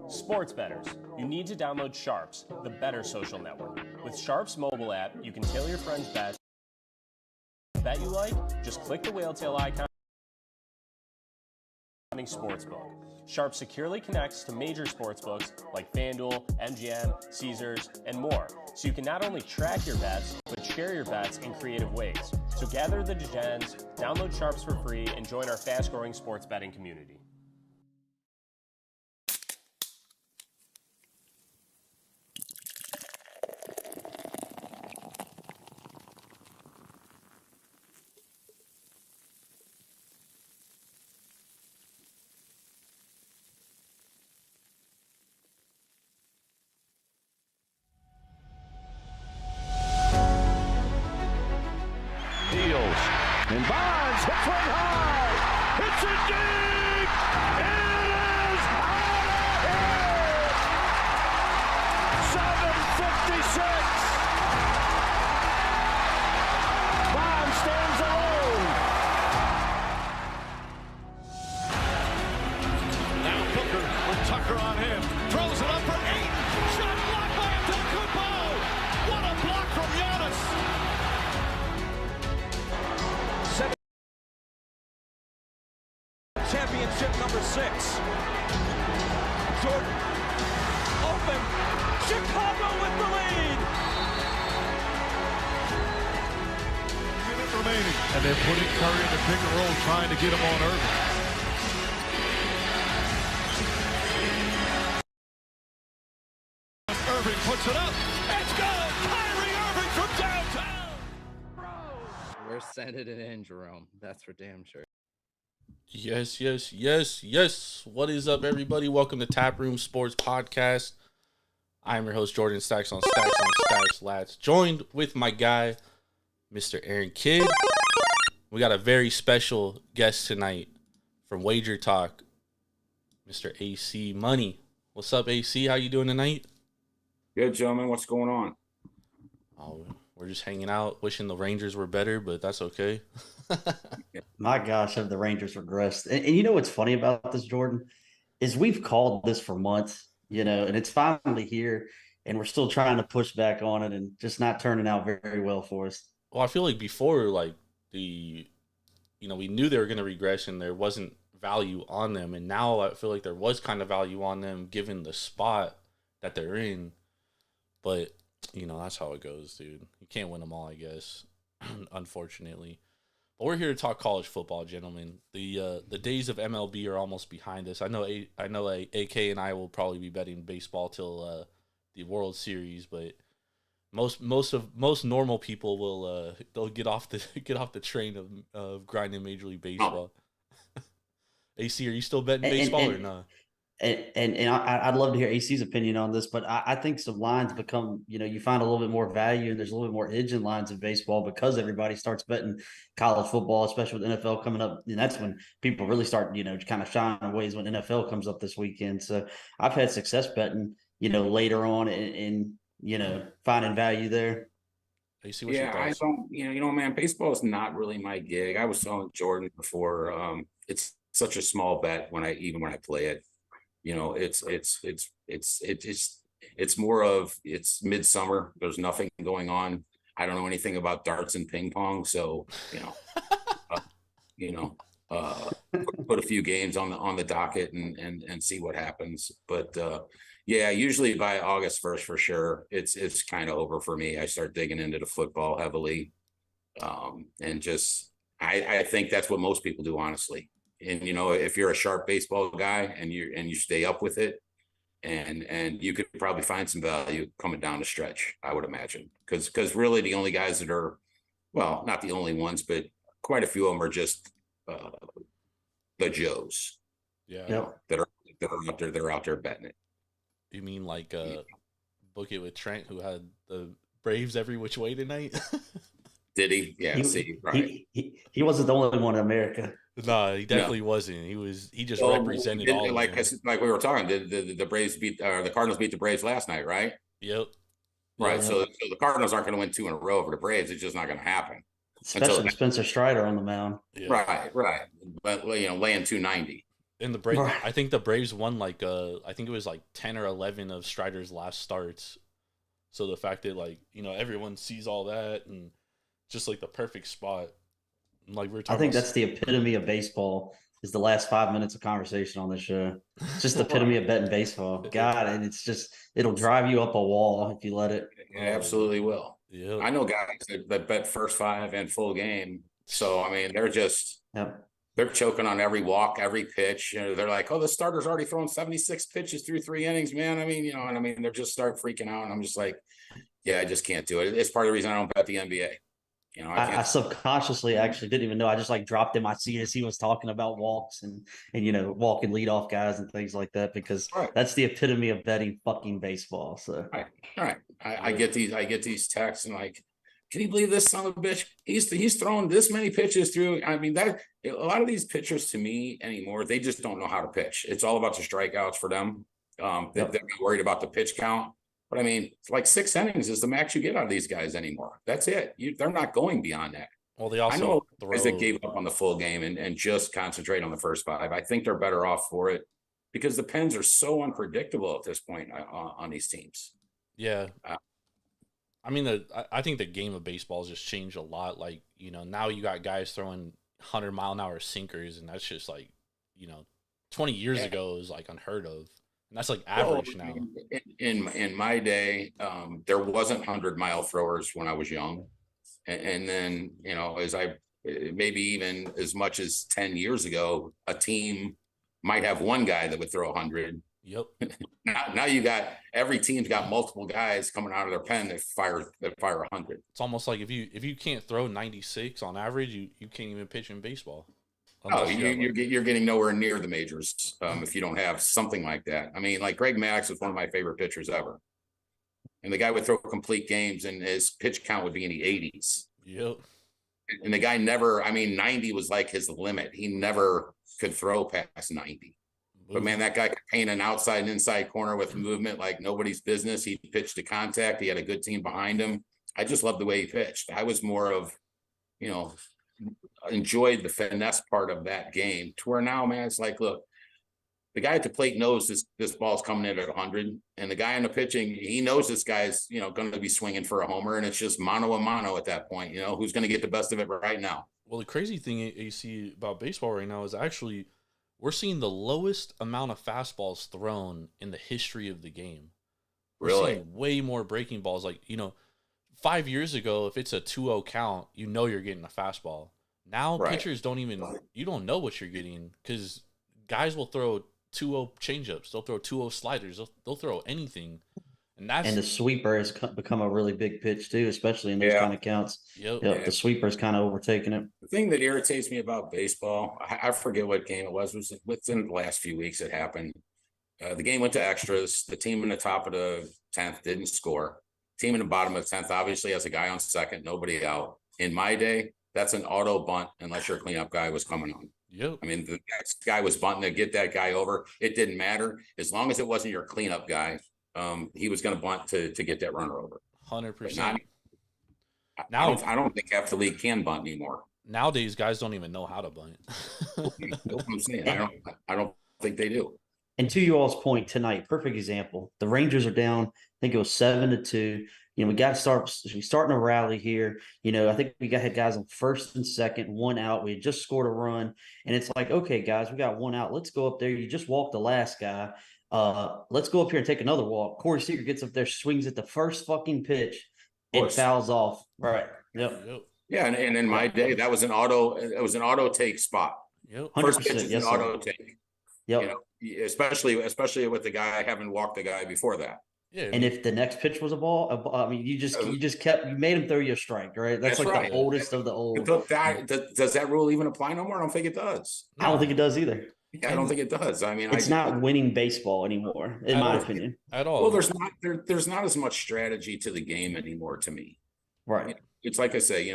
Sports bettors, you need to download Sharps, the better social network. With Sharps mobile app, you can tailor your friend's bets. Bet you like? Just click the whale tail icon. Sportsbook. Sharp securely connects to major sportsbooks like FanDuel, MGM, Caesars, and more, so you can not only track your bets, but share your bets in creative ways. So gather the degens, download Sharps for free, and join our fast-growing sports betting community. And Bonds hits one high. Hits it deep. It is out of here. 7:56. Bonds stands alone. Now Booker with Tucker on him. Throws it up for 8. Shot blocked by Antetokounmpo. What a block from Giannis. Championship number 6. Jordan open. Chicago with the lead. Minute remaining. And they're putting Curry in the pick and roll, trying to get him on Irving. Irving puts it up. It's good. Kyrie Irving from downtown. We're sending it in, Jerome. That's for damn sure. Yes. What is up, everybody? Welcome to Taproom Sports Podcast. I'm your host, Jordan Stacks on Stacks Lads, joined with my guy, Mr. Aaron Kidd. We got a very special guest tonight from Wager Talk, Mr. AC Money. What's up, AC? How you doing tonight? Good, gentlemen. What's going on? Oh, we're just hanging out, wishing the Rangers were better, but that's okay. My gosh, have the Rangers regressed. And you know what's funny about this, Jordan, is we've called this for months, and it's finally here, and we're still trying to push back on it and just not turning out very well for us. Well, I feel like before, we knew they were going to regress and there wasn't value on them. And now I feel like there was kind of value on them given the spot that they're in. But, that's how it goes, dude. You can't win them all, I guess, unfortunately. But we're here to talk college football, gentlemen. The days of MLB are almost behind us. I know AK and I will probably be betting baseball till the World Series, but most normal people will they'll get off the train of grinding Major League Baseball. AC, are you still betting baseball or not? And I'd love to hear AC's opinion on this, but I think some lines become, you find a little bit more value and there's a little bit more edge in lines in baseball because everybody starts betting college football, especially with NFL coming up. And that's when people really start, kind of shining ways when NFL comes up this weekend. So I've had success betting, later on and finding value there. AC, what's your thoughts? I don't, man, baseball is not really my gig. I was telling Jordan before, it's such a small bet when I play it. It's more of it's midsummer. There's nothing going on. I don't know anything about darts and ping pong, so put a few games on the docket and see what happens. But usually by August 1st for sure, it's kind of over for me. I start digging into the football heavily, and just I think that's what most people do, honestly. And if you're a sharp baseball guy and you stay up with it, and you could probably find some value coming down the stretch, I would imagine, because really the only guys that are, well, not the only ones, but quite a few of them are just the Joes. Yeah. That are out there betting it. You mean like Book It with Trent, who had the Braves every which way tonight? Did he? Yeah. He wasn't the only one in America. No, he definitely wasn't. He just represented all of like we were talking. The Braves the Cardinals beat the Braves last night, right? Yep. Right. Yeah. So the Cardinals aren't going to win 2 in a row over the Braves. It's just not going to happen. Especially with Spencer Strider on the mound. Yeah. Right. But laying 290. And the Braves, Right. I think the Braves won like I think it was like 10 or 11 of Strider's last starts. So the fact that like, everyone sees all that and just like the perfect spot. Like we were talking I think about, that's the epitome of baseball. Is the last 5 minutes of conversation on this show? It's just the epitome of betting baseball. God, and it'll drive you up a wall if you let it. It absolutely will. yeah. I know guys that bet first five and full game. So, I mean, they're choking on every walk, every pitch. They're like, oh, the starter's already thrown 76 pitches through 3 innings, man. I mean, and I mean, they're just start freaking out. And I'm just like, yeah, I just can't do it. It's part of the reason I don't bet the NBA. I subconsciously actually didn't even know. I just like dropped in my seat as he was talking about walks and walking leadoff guys and things like that because that's the epitome of betting fucking baseball. So all right. I get these texts and like, can you believe this son of a bitch? He's throwing this many pitches through. I mean, that a lot of these pitchers to me anymore, they just don't know how to pitch. It's all about the strikeouts for them. They're not worried about the pitch count. But I mean, it's like 6 innings is the max you get out of these guys anymore. That's it. They're not going beyond that. Well, they also I know guys that gave up on the full game and just concentrate on the first 5. I think they're better off for it because the Pens are so unpredictable at this point on these teams. Yeah. I mean, I think the game of baseball has just changed a lot. Like, now you got guys throwing 100-mile-an-hour sinkers, and that's just like, 20 years ago is like unheard of. And that's like average now. In my day, there wasn't 100-mile throwers when I was young. And then, as maybe even as much as 10 years ago, a team might have one guy that would throw 100. Yep. Now you got every team's got multiple guys coming out of their pen that fire 100. It's almost like if you can't throw 96 on average, you can't even pitch in baseball. Oh, you're getting nowhere near the majors if you don't have something like that. I mean, like Greg Maddux was one of my favorite pitchers ever, and the guy would throw complete games, and his pitch count would be in the 80s. Yep. And the guy never. I mean, 90 was like his limit. He never could throw past 90. But man, that guy could paint an outside and inside corner with movement like nobody's business. He pitched to contact. He had a good team behind him. I just loved the way he pitched. I was more of, enjoyed the finesse part of that game to where now, man, it's like, look, the guy at the plate knows this ball's coming in at 100, and the guy on the pitching, he knows this guy's, going to be swinging for a homer, and it's just mano a mano at that point, who's going to get the best of it right now. Well, the crazy thing, AC, about baseball right now is actually we're seeing the lowest amount of fastballs thrown in the history of the game. We're seeing way more breaking balls. Like, 5 years ago, if it's a 2-0 count, you're getting a fastball. Now pitchers you don't know what you're getting because guys will throw 2-0 changeups. They'll throw 2-0 sliders. They'll throw anything. And the sweeper has become a really big pitch too, especially in those kind of counts. Yep. The sweeper's kind of overtaking it. The thing that irritates me about baseball, I forget what game it was within the last few weeks it happened. The game went to extras. The team in the top of the 10th didn't score. Team in the bottom of the 10th obviously has a guy on second, nobody out. In my day, that's an auto bunt unless your cleanup guy was coming on. Yep. I mean, the next guy was bunting to get that guy over. It didn't matter. As long as it wasn't your cleanup guy, he was going to bunt to get that runner over. 100%. Now, I don't think half the league can bunt anymore. Nowadays, guys don't even know how to bunt. That's what I'm saying. I don't think they do. And to you all's point tonight, perfect example. The Rangers are down. I think it was 7-2. We got to starting a rally here. I think we had guys on first and second, 1 out. We had just scored a run. And it's like, okay, guys, we got 1 out. Let's go up there. You just walked the last guy. Let's go up here and take another walk. Corey Seager gets up there, swings at the first fucking pitch, and fouls off. Right. Yep. Yeah, and in my day, that was an auto take spot. Yep. First pitch is an auto take. Yep. Especially with the guy having walked the guy before that. Yeah, and if the next pitch was a ball, I mean, you made him throw you a strike, right? That's like right. The oldest of the old. Does that rule even apply no more? I don't think it does. I don't think it does either. Yeah, I don't think it does. I mean, it's not winning baseball anymore, in my opinion. At all. Well, there's not as much strategy to the game anymore to me. Right. It's like I say,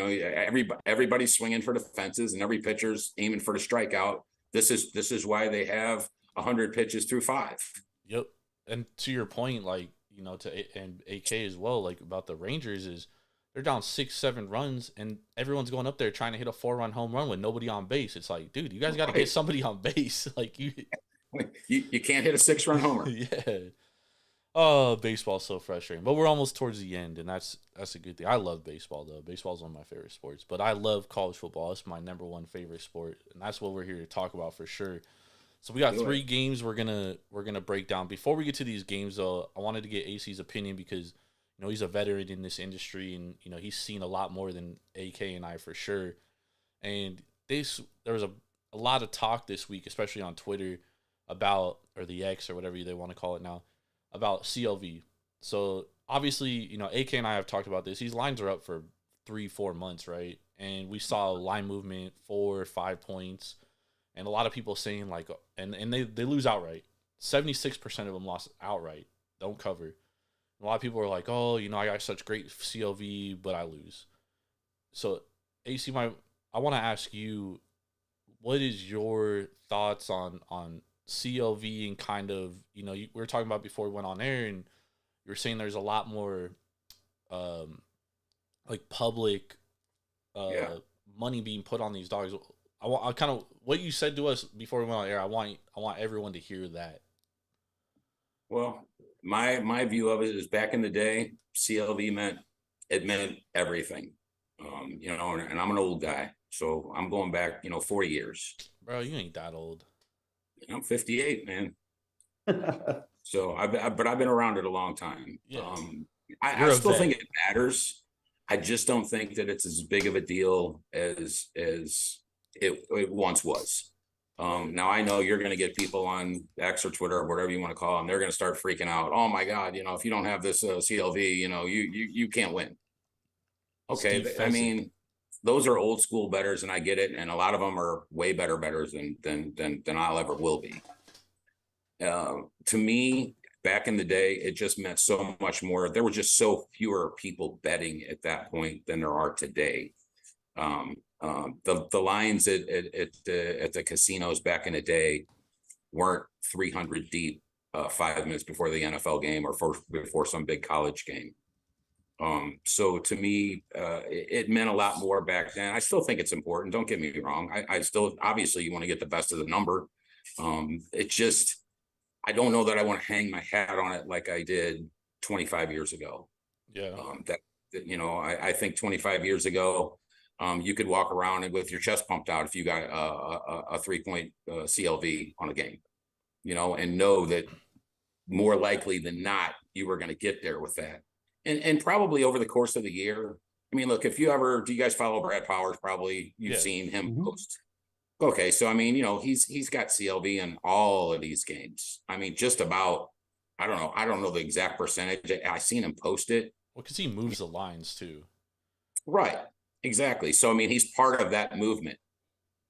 everybody's swinging for the fences and every pitcher's aiming for the strikeout. This is why they have 100 pitches through 5. Yep. And to your point, like, and AK as well, like about the Rangers is they're down 6-7 runs, and everyone's going up there trying to hit a 4-run home run with nobody on base. It's like, dude, you guys got to get somebody on base. Like you can't hit a 6-run homer. Yeah. Oh, baseball's so frustrating. But we're almost towards the end, and that's a good thing. I love baseball, though. Baseball's one of my favorite sports. But I love college football. It's my number one favorite sport, and that's what we're here to talk about for sure. So we got 3 games we're gonna break down. Before we get to these games, though, I wanted to get AC's opinion because he's a veteran in this industry, and he's seen a lot more than AK and I for sure. And there was a lot of talk this week, especially on Twitter, about, or the X or whatever they want to call it now, about CLV. So obviously, AK and I have talked about this. These lines are up for 3-4 months, right? And we saw line movement 4 or 5 points, and a lot of people saying like, and they lose outright. 76% of them lost outright, don't cover. A lot of people are like, oh, I got such great CLV, but I lose. So AC, I want to ask you, what is your thoughts on CLV and kind of, we were talking about before we went on air, and you were saying there's a lot more like public money being put on these dogs. I kind of, what you said to us before we went on air, I want everyone to hear that. Well, my view of it is back in the day, CLV meant everything. And I'm an old guy, so I'm going back, 40 years. Bro, you ain't that old. I'm 58, man. So I've been around it a long time. Yeah. I still think it matters. I just don't think that it's as big of a deal as it once was. Now I know you're going to get people on X or Twitter or whatever you want to call them. They're going to start freaking out. Oh my God, if you don't have this CLV, you can't win. Okay, I mean, those are old school bettors, and I get it, and a lot of them are way better bettors than I'll ever will be. To me, back in the day, it just meant so much more. There were just so fewer people betting at that point than there are today. The lines at the casinos back in the day weren't 300 deep 5 minutes before the NFL game or before some big college game. So to me, it meant a lot more back then. I still think it's important. Don't get me wrong. I still, obviously you want to get the best of the number. It just, I don't know that I want to hang my hat on it like I did 25 years ago. Yeah. I think 25 years ago, you could walk around and with your chest pumped out if you got a 3-point CLV on a game, and know that more likely than not, you were going to get there with that. And probably over the course of the year, I mean, look, do you guys follow Brad Powers? Probably you've seen him post. Okay. So, I mean, he's got CLV in all of these games. I mean, just about, I don't know the exact percentage. I seen him post it. Well, because he moves the lines too. Right. Exactly. So, I mean, he's part of that movement.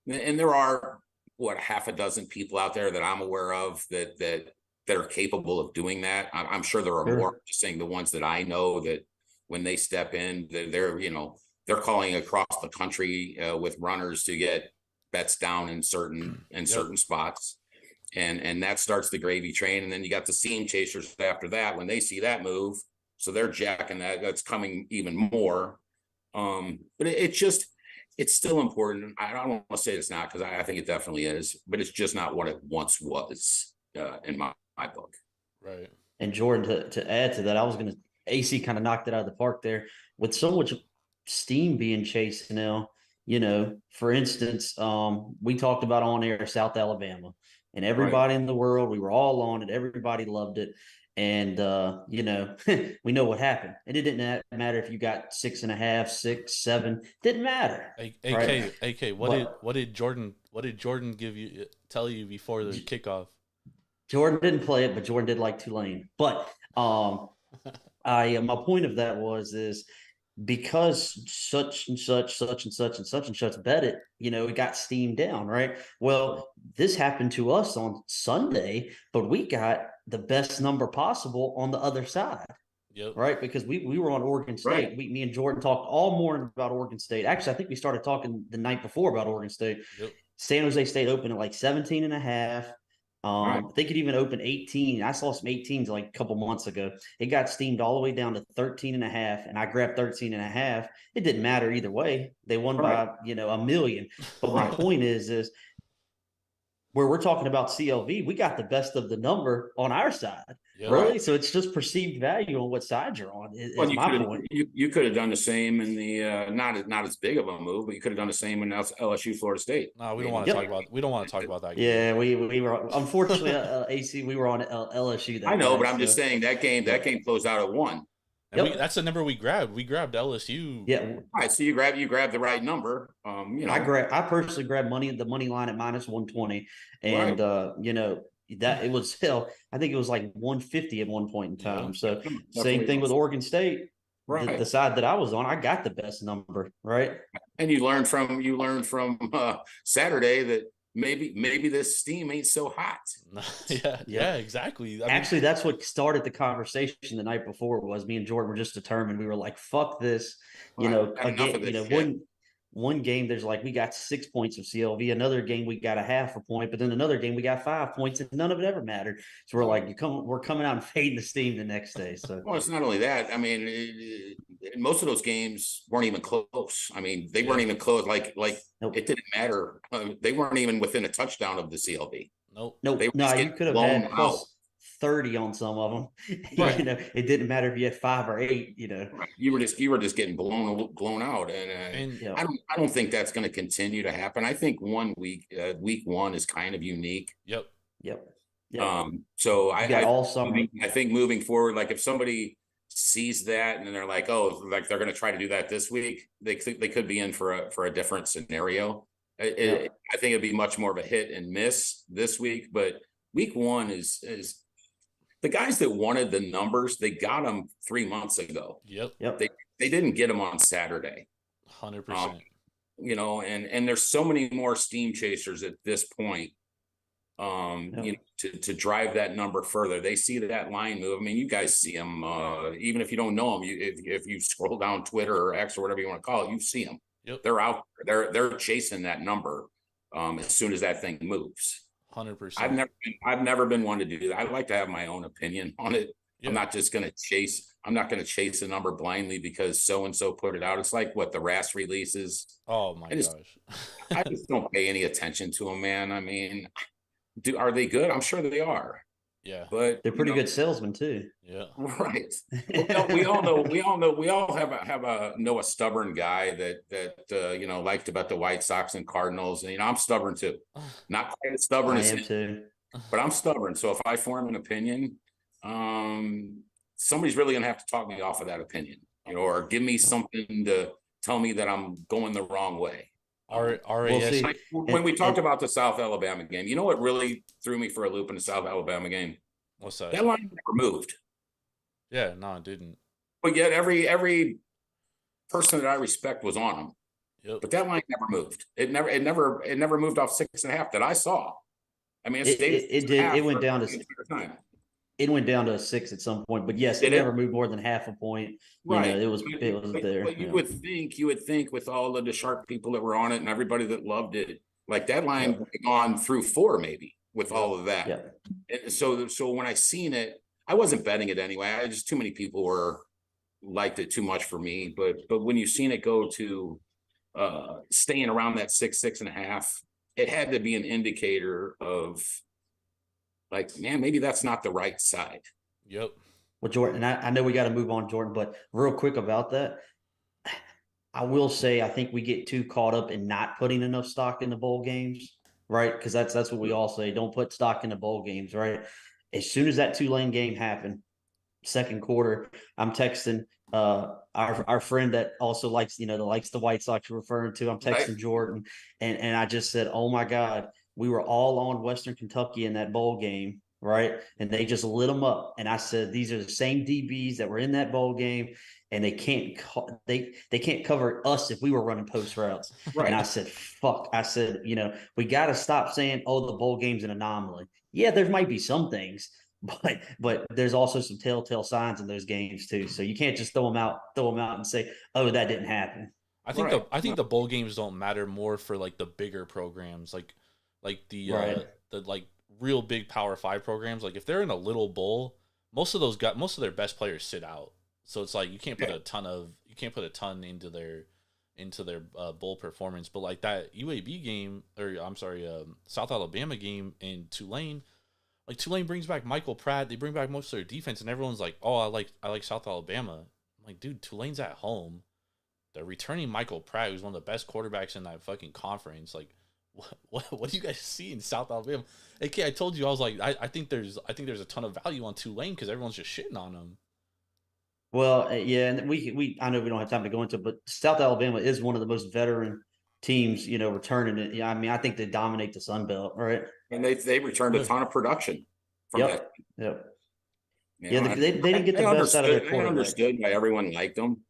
And there are, half a dozen people out there that I'm aware of that are capable of doing that. I'm sure there are more. Just saying the ones that I know that when they step in, they're calling across the country with runners to get bets down in certain spots. And that starts the gravy train. And then you got the seam chasers after that when they see that move. So they're jacking that's coming even more. But it's still important. I don't want to say it's not, because I think it definitely is, but it's just not what it once was in my book. Right. And Jordan, to add to that, AC kind of knocked it out of the park there with so much steam being chased now. For instance, we talked about on air South Alabama, and everybody in the world, we were all on it. Everybody loved it. And, we know what happened. And it didn't matter if you got 6.5, 6, 7, didn't matter. AK, what did Jordan tell you before the kickoff? Jordan didn't play it, but Jordan did like Tulane. But my point of that is because such and such bet it, it got steamed down, right? Well, this happened to us on Sunday, but we got the best number possible on the other side. Yep. Right, because we were on Oregon State. Right. Me and Jordan talked all morning about Oregon State. Actually, I think we started talking the night before about Oregon State. Yep. San Jose State opened at like 17.5. Right. They could even open 18. I saw some 18s like a couple months ago. It got steamed all the way down to 13 and a half, and I grabbed 13 and a half. It didn't matter either way. They won Right. by, a million. But my Right. point is where we're talking about CLV, we got the best of the number on our side. Yeah. Really? Right. So it's just perceived value on what side you're on is Well, my point. you could have done the same in the not as big of a move, but you could have done the same in LSU Florida State. No, we don't want to Yep. talk about. We don't want to talk about that game. Yeah, we were unfortunately AC. We were on LSU. That I know, night, but I'm just saying that game closed out at 1. And Yep. that's the number we grabbed. We grabbed LSU. Yeah, All right, so you grab the right number. I personally grabbed the money line at -120, and that it was still, I think it was like 150 at one point in time. So same thing with Oregon State. Right. The side that I was on, I got the best number, right? And you learned from Saturday that maybe this steam ain't so hot. yeah, exactly. I mean, Actually, that's what started the conversation the night before. Was me and Jordan were just determined. We were like, "Fuck this," One game there's like we got 6 points of CLV. Another game we got a half a point, but then another game we got 5 points, and none of it ever mattered. So we're like, we're coming out and fading the steam the next day. So well, it's not only that. I mean, most of those games weren't even close. I mean, they weren't even close. Like nope. It didn't matter. They weren't even within a touchdown of the CLV. Nope. No, you could have had plus 30 on some of them. Right. It didn't matter if you had 5 or 8. Right. You were just getting blown out, and I don't think that's going to continue to happen. I think week 1 is kind of unique. Yep. So all summer. I think moving forward, like if somebody sees that and they're like, oh, like they're going to try to do that this week, they could be in for a different scenario. I think it'd be much more of a hit and miss this week, but week 1 is the guys that wanted the numbers, they got them 3 months ago. Yep. They didn't get them on Saturday. 100%. And there's so many more steam chasers at this point. To drive that number further. They see that line move. I mean, you guys see them, even if you don't know them. If you scroll down Twitter or X or whatever you want to call it, you see them. Yep. They're out there. They're chasing that number as soon as that thing moves. 100%. I've never been one to do that. I like to have my own opinion on it. Yep. I'm not going to chase a number blindly because so and so put it out. It's like what the RAS releases. Oh my gosh. I just don't pay any attention to them, man. I mean, are they good? I'm sure they are. Yeah, but they're pretty good salesmen too. Yeah, right. We all know a stubborn guy that likes to bet the White Sox and Cardinals, and I'm stubborn too. Not quite as stubborn as him too, but I'm stubborn. So if I form an opinion, somebody's really gonna have to talk me off of that opinion, or give me something to tell me that I'm going the wrong way. When we talked about the South Alabama game, you know what really threw me for a loop in the South Alabama game? What's that? That line never moved. Yeah, no, it didn't. But yet every person that I respect was on them. Yep. But that line never moved. It never moved off 6.5 that I saw. I mean, it did. It went down to time. It went down to a 6 at some point, but yes, it never moved more than half a point. Right. It was there. But you would think with all of the sharp people that were on it and everybody that loved it, like that line would have gone through 4 maybe with all of that. Yeah. And so when I seen it, I wasn't betting it anyway. I just too many people liked it too much for me. But when you seen it go to staying around that 6.5, it had to be an indicator of, like, man, maybe that's not the right side. Yep. Well, Jordan, I know we got to move on, Jordan, but real quick about that, I will say I think we get too caught up in not putting enough stock in the bowl games, right? Because that's what we all say. Don't put stock in the bowl games, right? As soon as that Tulane game happened, second quarter, I'm texting our friend that also likes the White Sox you're referring to. I'm texting Right. Jordan, and I just said, oh my God, we were all on Western Kentucky in that bowl game, right? And they just lit them up. And I said, these are the same DBs that were in that bowl game, and they can't cover us if we were running post routes. Right. And I said, fuck. I said, we got to stop saying, oh, the bowl game's an anomaly. Yeah, there might be some things, but there's also some telltale signs in those games too. So you can't just throw them out and say, oh, that didn't happen. I think the bowl games don't matter more for like the bigger programs, like the like real big Power 5 programs, like if they're in a little bowl, most of their best players sit out. So it's like you can't put a ton into their bowl performance. But like that UAB game, or I'm sorry, South Alabama game in Tulane, like Tulane brings back Michael Pratt, they bring back most of their defense, and everyone's like, oh, I like South Alabama. I'm like, dude, Tulane's at home. They're returning Michael Pratt, who's one of the best quarterbacks in that fucking conference. Like, what do you guys see in South Alabama? AK, I told you, I was like, I think there's a ton of value on Tulane because everyone's just shitting on them. Well, yeah, and we I know we don't have time to go into it, but South Alabama is one of the most veteran teams, returning it. Yeah, I mean, I think they dominate the Sun Belt, right? And they returned a ton of production from that. Yep. You know, They didn't get the best out of their I quarterback. understood why everyone liked them.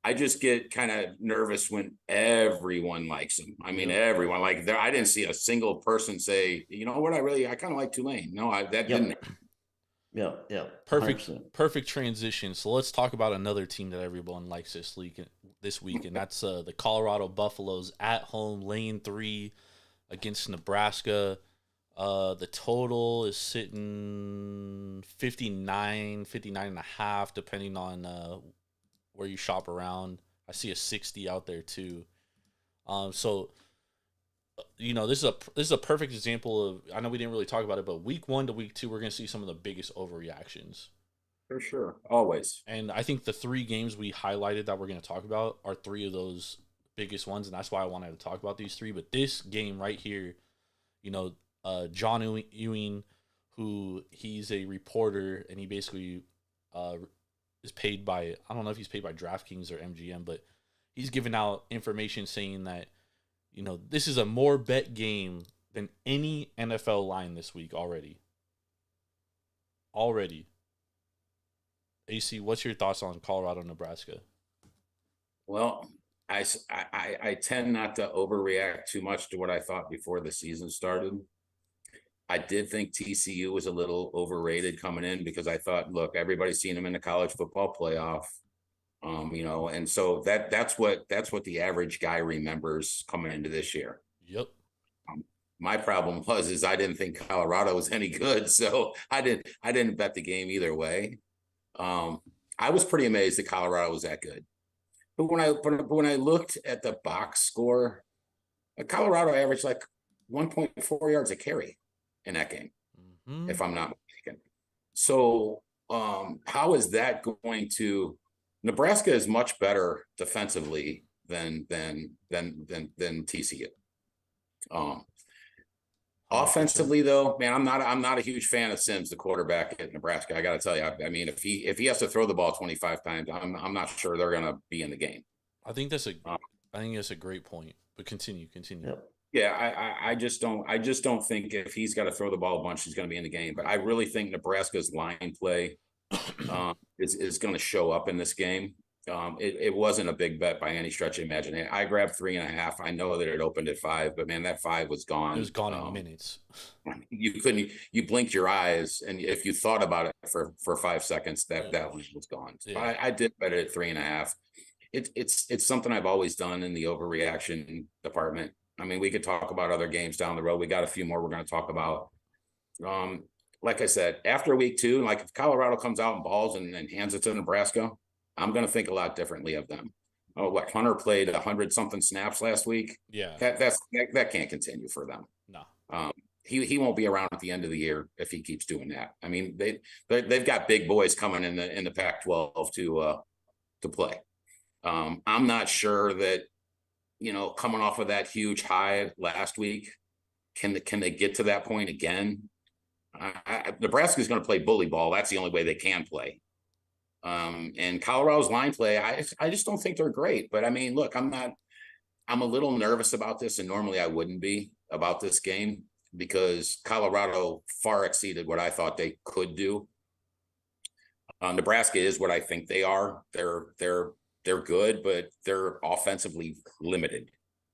I just get kind of nervous when everyone likes them. I mean, everyone I didn't see a single person say, you know what, I kind of like Tulane. No, didn't. Yeah. Perfect transition. So let's talk about another team that everyone likes this week, and that's the Colorado Buffaloes at home, laying 3 against Nebraska. The total is sitting 59 and a half, depending on where you shop around. I see a 60 out there too. So this is a perfect example of, I know we didn't really talk about it, but week 1 to week 2, we're going to see some of the biggest overreactions. For sure. Always. And I think the 3 games we highlighted that we're going to talk about are 3 of those biggest ones. And that's why I wanted to talk about these 3. But this game right here, John Ewing, who he's a reporter, and he basically is paid by, I don't know if he's paid by DraftKings or MGM, but he's giving out information saying that, this is a more bet game than any NFL line this week already. AC, what's your thoughts on Colorado, Nebraska? Well, I tend not to overreact too much to what I thought before the season started. I did think TCU was a little overrated coming in because I thought, look, everybody's seen them in the college football playoff, and so that's what the average guy remembers coming into this year. Yep. My problem is I didn't think Colorado was any good, so I didn't bet the game either way. I was pretty amazed that Colorado was that good, but when I looked at the box score, Colorado averaged like 1.4 yards a carry in that game, if I'm not mistaken. So how is that going to? Nebraska is much better defensively than TCU. Offensively, though, man, I'm not a huge fan of Sims, the quarterback at Nebraska. I got to tell you, I mean, if he has to throw the ball 25 times, I'm not sure they're going to be in the game. I think that's a great point. But continue. Yep. Yeah, I just don't think if he's got to throw the ball a bunch, he's going to be in the game. But I really think Nebraska's line play is going to show up in this game. It wasn't a big bet by any stretch of imagination. I grabbed 3.5. I know that it opened at 5, but man, that 5 was gone. It was gone in minutes. You blinked your eyes, and if you thought about it for 5 seconds, that was gone. So Yeah. I did bet it at 3.5. It's something I've always done in the overreaction department. I mean, we could talk about other games down the road. We got a few more we're going to talk about. Like I said, after week 2, like if Colorado comes out and balls and hands it to Nebraska, I'm going to think a lot differently of them. Oh, what Hunter played 100-something snaps last week. Yeah, that can't continue for them. No, he won't be around at the end of the year if he keeps doing that. I mean, they've got big boys coming in the Pac-12 to play. I'm not sure that, coming off of that huge high last week, can they get to that point again? Nebraska's going to play bully ball. That's the only way they can play. And Colorado's line play, I just don't think they're great. But I mean, look, I'm a little nervous about this, and normally I wouldn't be about this game because Colorado far exceeded what I thought they could do. Nebraska is what I think they are. They're good, but they're offensively limited.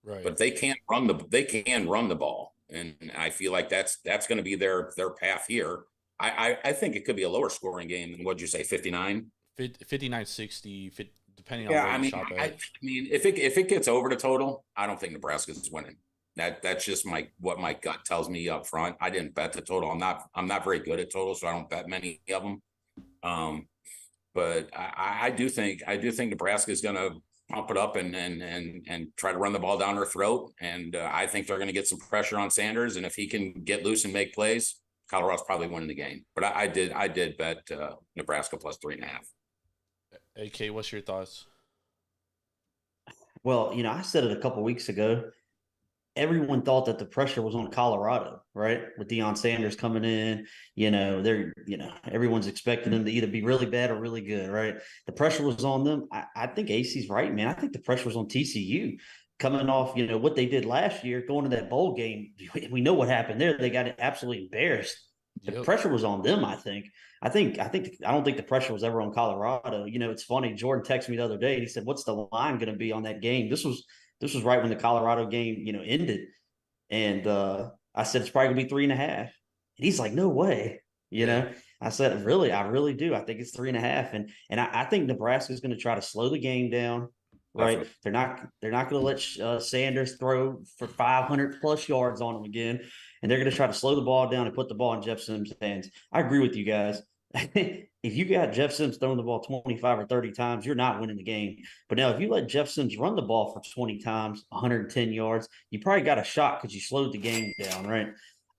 right. But they can run the ball, and I feel like that's going to be their path here. I think it could be a lower scoring game than, what'd you say, 59? 59-60, depending on Yeah, where I you mean, shop at. I mean, if it gets over the total, I don't think Nebraska's winning. That's just what my gut tells me up front. I didn't bet the total. I'm not very good at totals, so I don't bet many of them. But I do think Nebraska is going to pump it up and try to run the ball down their throat. And I think they're going to get some pressure on Sanders. And if he can get loose and make plays, Colorado's probably winning the game. But I did bet Nebraska plus 3.5. AK, what's your thoughts? Well, I said it a couple weeks ago. Everyone thought that the pressure was on Colorado, right? With Deion Sanders coming in, everyone's expecting them to either be really bad or really good, right? The pressure was on them. I think AC's right, man. I think the pressure was on TCU coming off, what they did last year, going to that bowl game. We know what happened there. They got absolutely embarrassed. The pressure was on them, I think. I don't think the pressure was ever on Colorado. It's funny. Jordan texted me the other day and he said, "What's the line going to be on that game?" This was right when the Colorado game, ended. And I said, it's probably gonna be 3.5. And he's like, "No way." I said, "Really? I really do. I think it's 3.5." And I think Nebraska's going to try to slow the game down. Right. Definitely. They're not going to let Sanders throw for 500 plus yards on them again. And they're going to try to slow the ball down and put the ball in Jeff Sims' hands. I agree with you guys. If you got Jeff Sims throwing the ball 25 or 30 times, you're not winning the game. But now if you let Jeff Sims run the ball for 20 times, 110 yards, you probably got a shot because you slowed the game down, right?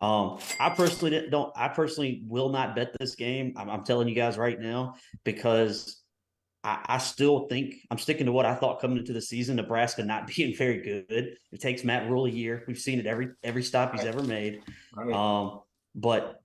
I personally will not bet this game. I'm telling you guys right now, because I still think I'm sticking to what I thought coming into the season. Nebraska not being very good. It takes Matt Rule a year. We've seen it every stop he's ever made. Right. But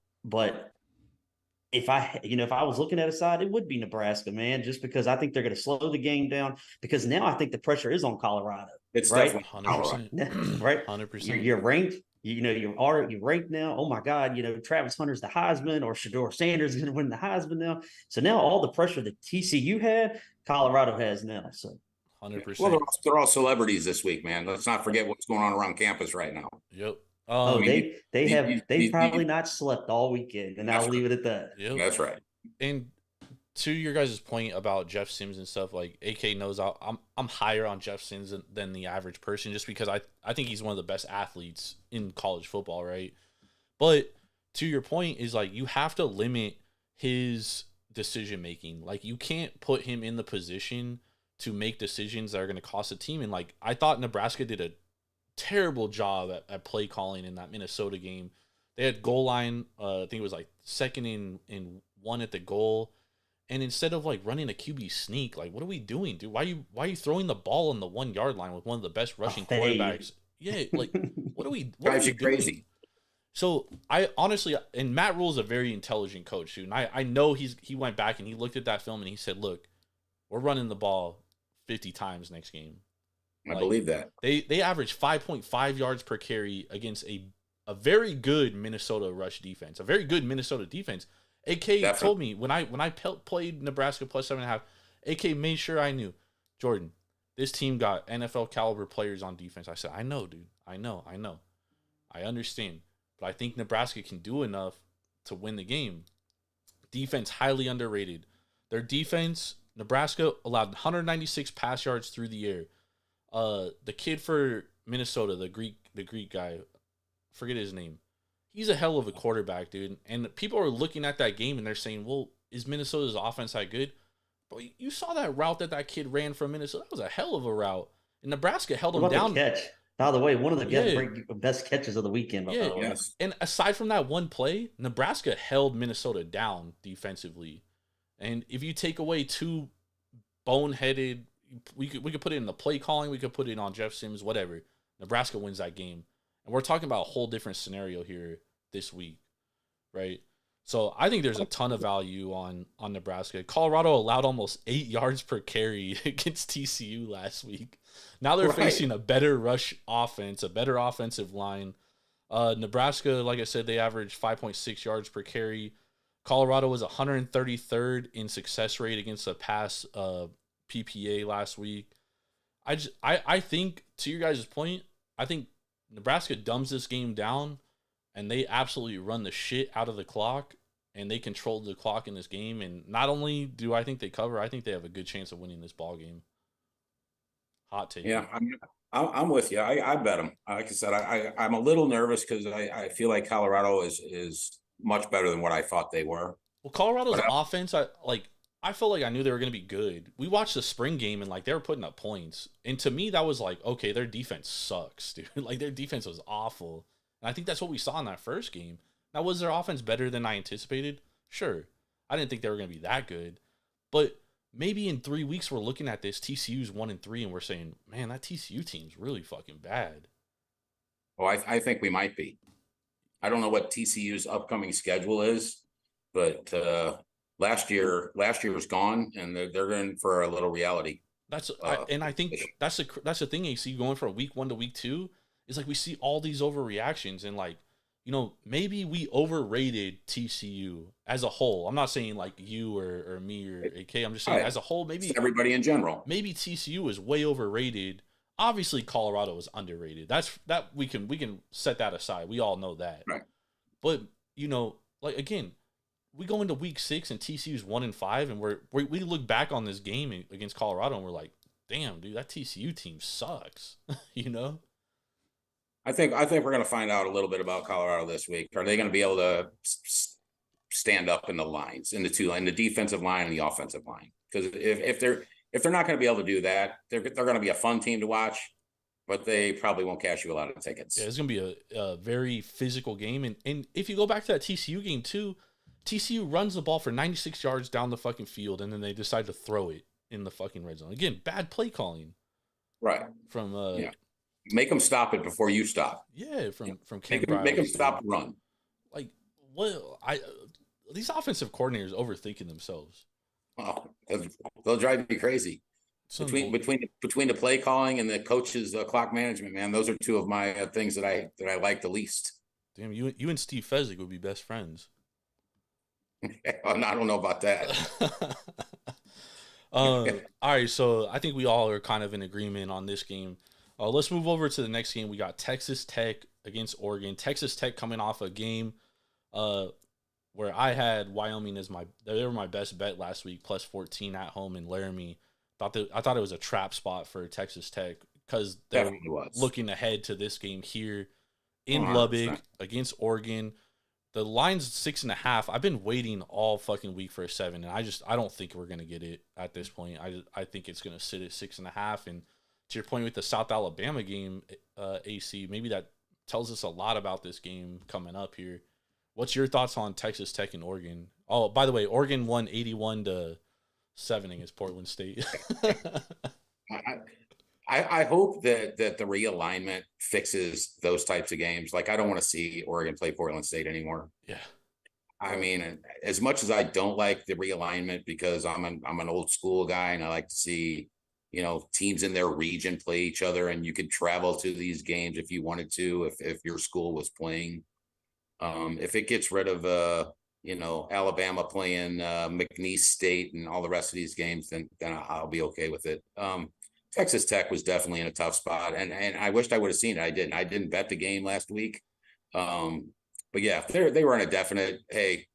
if I was looking at a side, it would be Nebraska, man, just because I think they're going to slow the game down, because now I think the pressure is on Colorado. It's right? Definitely 100%. Right? 100%. You're ranked. You're ranked now. Oh my God, Travis Hunter's the Heisman, or Shedeur Sanders is going to win the Heisman now. So now all the pressure that TCU had, Colorado has now. So 100%. Well, they're all celebrities this week, man. Let's not forget what's going on around campus right now. Yep. They probably not slept all weekend, and I'll leave it at that. Yep. That's right. And to your guys' point about Jeff Sims and stuff, like AK knows I'm higher on Jeff Sims than the average person, just because I think he's one of the best athletes in college football, right? But to your point is, like, you have to limit his decision making. Like, you can't put him in the position to make decisions that are going to cost a team. And like, I thought Nebraska did a terrible job at play calling in that Minnesota game. They had goal line, I think it was like 2nd and 1 at the goal. And instead of like running a QB sneak, like, what are we doing, dude? Why are you throwing the ball on the 1 yard line with one of the best rushing quarterbacks? Yeah, like, what are we drives you crazy. So I honestly, and Matt Rule's a very intelligent coach, dude. And I know he went back and he looked at that film and he said, "Look, we're running the ball 50 times next game." I believe that. They average 5.5 yards per carry against a very good Minnesota rush defense, a very good Minnesota defense. AK Definitely. Told me when I played Nebraska plus 7.5, AK made sure I knew, Jordan, this team got NFL caliber players on defense. I said, I know, dude. I know. I understand. But I think Nebraska can do enough to win the game. Defense highly underrated. Their defense, Nebraska allowed 196 pass yards through the air. The kid for Minnesota, the Greek guy, forget his name. He's a hell of a quarterback, dude. And people are looking at that game and they're saying, "Well, is Minnesota's offense that good?" But you saw that route that kid ran from Minnesota. That was a hell of a route. And Nebraska held him down. The catch? By the way, one of the best catches of the weekend. Yes. And aside from that one play, Nebraska held Minnesota down defensively. And if you take away 2 boneheaded, we could put it in the play calling, we could put it on Jeff Sims, whatever. Nebraska wins that game. And we're talking about a whole different scenario here this week, right? So I think there's a ton of value on Nebraska. Colorado allowed almost 8 yards per carry against TCU last week. Now they're facing a better rush offense, a better offensive line. Nebraska, like I said, they averaged 5.6 yards per carry. Colorado was 133rd in success rate against the pass PPA last week. I think, to your guys' point, I think Nebraska dumbs this game down and they absolutely run the shit out of the clock and they control the clock in this game. And not only do I think they cover, I think they have a good chance of winning this ball game. Hot take. Yeah, I'm with you. I bet them. Like I said, I'm a little nervous because I feel like Colorado is much better than what I thought they were. Well, Colorado's But offense, I felt like I knew they were going to be good. We watched the spring game and like they were putting up points. And to me, that was like, okay, their defense sucks, dude. Like their defense was awful. And I think that's what we saw in that first game. Now, was their offense better than I anticipated? Sure. I didn't think they were going to be that good. But maybe in 3 weeks, we're looking at this. TCU's 1-3, and we're saying, man, that TCU team's really fucking bad. Oh, I think we might be. I don't know what TCU's upcoming schedule is, but last year was gone, and they're in for a little reality. I think that's the thing, AC, going from week 1 to week 2 is like we see all these overreactions, and like, you know, maybe we overrated TCU as a whole. I'm not saying like you or me or AK. I'm just saying as a whole, maybe it's everybody in general. Maybe TCU is way overrated. Obviously, Colorado is underrated. That we can set that aside. We all know that. Right. But you know, like again, we go into week 6 and TCU's 1-5, and we look back on this game against Colorado and we're like, damn, dude, that TCU team sucks. You know. I think we're going to find out a little bit about Colorado this week. Are they going to be able to stand up in the lines, in the defensive line and the offensive line? Because if they're not going to be able to do that, they're going to be a fun team to watch, but they probably won't cash you a lot of tickets. Yeah, it's going to be a very physical game. And if you go back to that TCU game too, TCU runs the ball for 96 yards down the fucking field, and then they decide to throw it in the fucking red zone. Again, bad play calling. Right. From yeah. Make them stop it before you stop. Yeah, from Ken make them stop and run. Like, what? These offensive coordinators overthinking themselves. Oh, they'll drive you crazy. Between the play calling and the coaches' clock management, man, those are two of my things that I like the least. Damn, you and Steve Fezzik would be best friends. I don't know about that. All right, so I think we all are kind of in agreement on this game. Let's move over to the next game. We got Texas Tech against Oregon. Texas Tech coming off a game where I had Wyoming as they were my best bet last week, plus 14 at home in Laramie. I thought it was a trap spot for Texas Tech because they're looking ahead to this game here in 100%. Lubbock against Oregon. The line's 6.5. I've been waiting all fucking week for a 7, and I don't think we're gonna get it at this point. I think it's gonna sit at 6.5. And to your point with the South Alabama game, AC, maybe that tells us a lot about this game coming up here. What's your thoughts on Texas Tech and Oregon? Oh, by the way, Oregon won 81-7 against Portland State. I hope that the realignment fixes those types of games. Like, I don't want to see Oregon play Portland State anymore. Yeah. I mean, as much as I don't like the realignment because I'm an old school guy and I like to see, you know, teams in their region play each other, and you could travel to these games if you wanted to, if your school was playing. If it gets rid of, you know, Alabama playing McNeese State and all the rest of these games, then I'll be okay with it. Texas Tech was definitely in a tough spot, and I wished I would have seen it. I didn't bet the game last week. But yeah, they were in a definite, hey,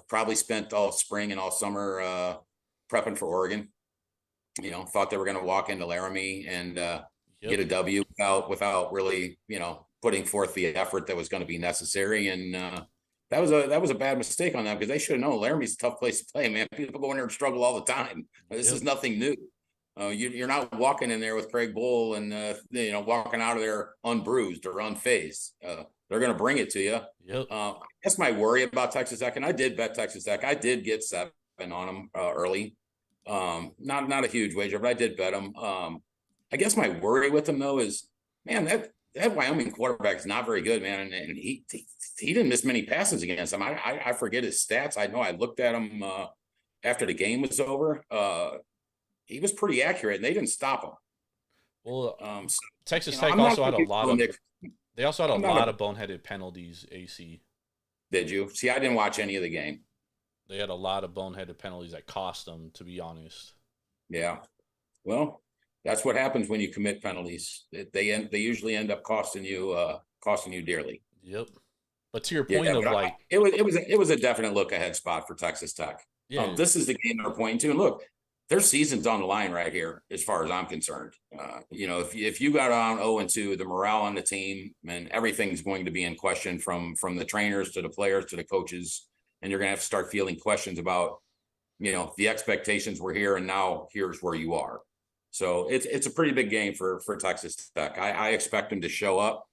probably spent all spring and all summer prepping for Oregon. You know, thought they were going to walk into Laramie and get a W without really, you know, putting forth the effort that was going to be necessary. And that was a bad mistake on them because they should have known Laramie's a tough place to play, man. People go in there and struggle all the time. This is nothing new. You're not walking in there with Craig Bull and you know, walking out of there unbruised or unfazed. They're going to bring it to you. Yep. That's my worry about Texas Tech, and I did bet Texas Tech. I did get 7 on them early. Not a huge wager, but I did bet them. I guess my worry with them though is, man, that Wyoming quarterback is not very good, man, and he didn't miss many passes against them. I forget his stats. I know I looked at him after the game was over. He was pretty accurate, and they didn't stop him. Well, so, Texas you know, Tech also had a lot of. They also had a lot of boneheaded penalties. AC. Did you see? I didn't watch any of the game. They had a lot of boneheaded penalties that cost them, to be honest. Yeah, well, that's what happens when you commit penalties. They usually end up costing you dearly. Yep. But to your point of like, it was a definite look ahead spot for Texas Tech. Yeah. This is the game they're pointing to, and look. their season's on the line right here, as far as I'm concerned. If you got on 0-2, the morale on the team and everything's going to be in question from the trainers to the players to the coaches, and you're going to have to start fielding questions about, the expectations were here and now here's where you are. So it's a pretty big game for Texas Tech. I expect them to show up,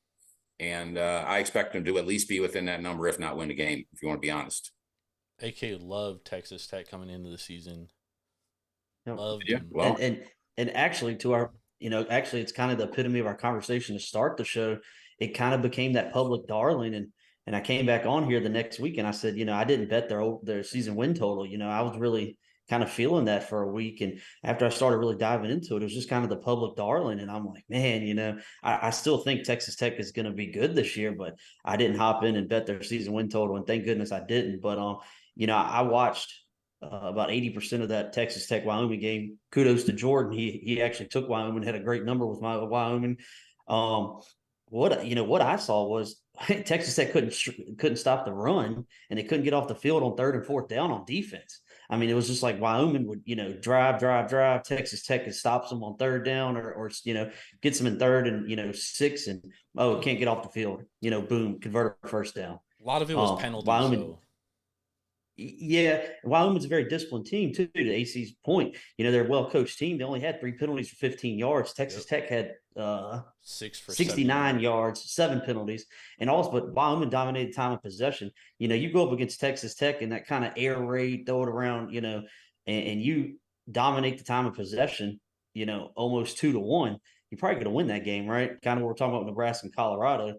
and I expect them to at least be within that number, if not win the game, if you want to be honest. AK loved Texas Tech coming into the season. Yep. Yeah, well, and actually actually it's kind of the epitome of our conversation to start the show. It kind of became that public darling, and I came back on here the next week and I said, I didn't bet their season win total. I was really kind of feeling that for a week, and after I started really diving into it, it was just kind of the public darling, and I'm like, man, I still think Texas Tech is going to be good this year, but I didn't hop in and bet their season win total, and thank goodness I didn't. But I watched about 80% of that Texas Tech Wyoming game. Kudos to Jordan. He actually took Wyoming, had a great number with my Wyoming. What I saw was Texas Tech couldn't stop the run, and they couldn't get off the field on 3rd and 4th down on defense. I mean, it was just like Wyoming would, drive. Texas Tech stops them on 3rd down or gets them in 3rd and, 6, and can't get off the field. Boom, convert a 1st down. A lot of it was penalties. Wyoming, yeah, Wyoming's a very disciplined team too. To AC's point, they're a well-coached team. They only had 3 penalties for 15 yards. Texas Tech had 6 for 69 yards, 7 penalties, and also, but Wyoming dominated time of possession. You go up against Texas Tech and that kind of air raid, throw it around, and you dominate the time of possession, almost 2-1. You're probably going to win that game, right? Kind of what we're talking about with Nebraska and Colorado.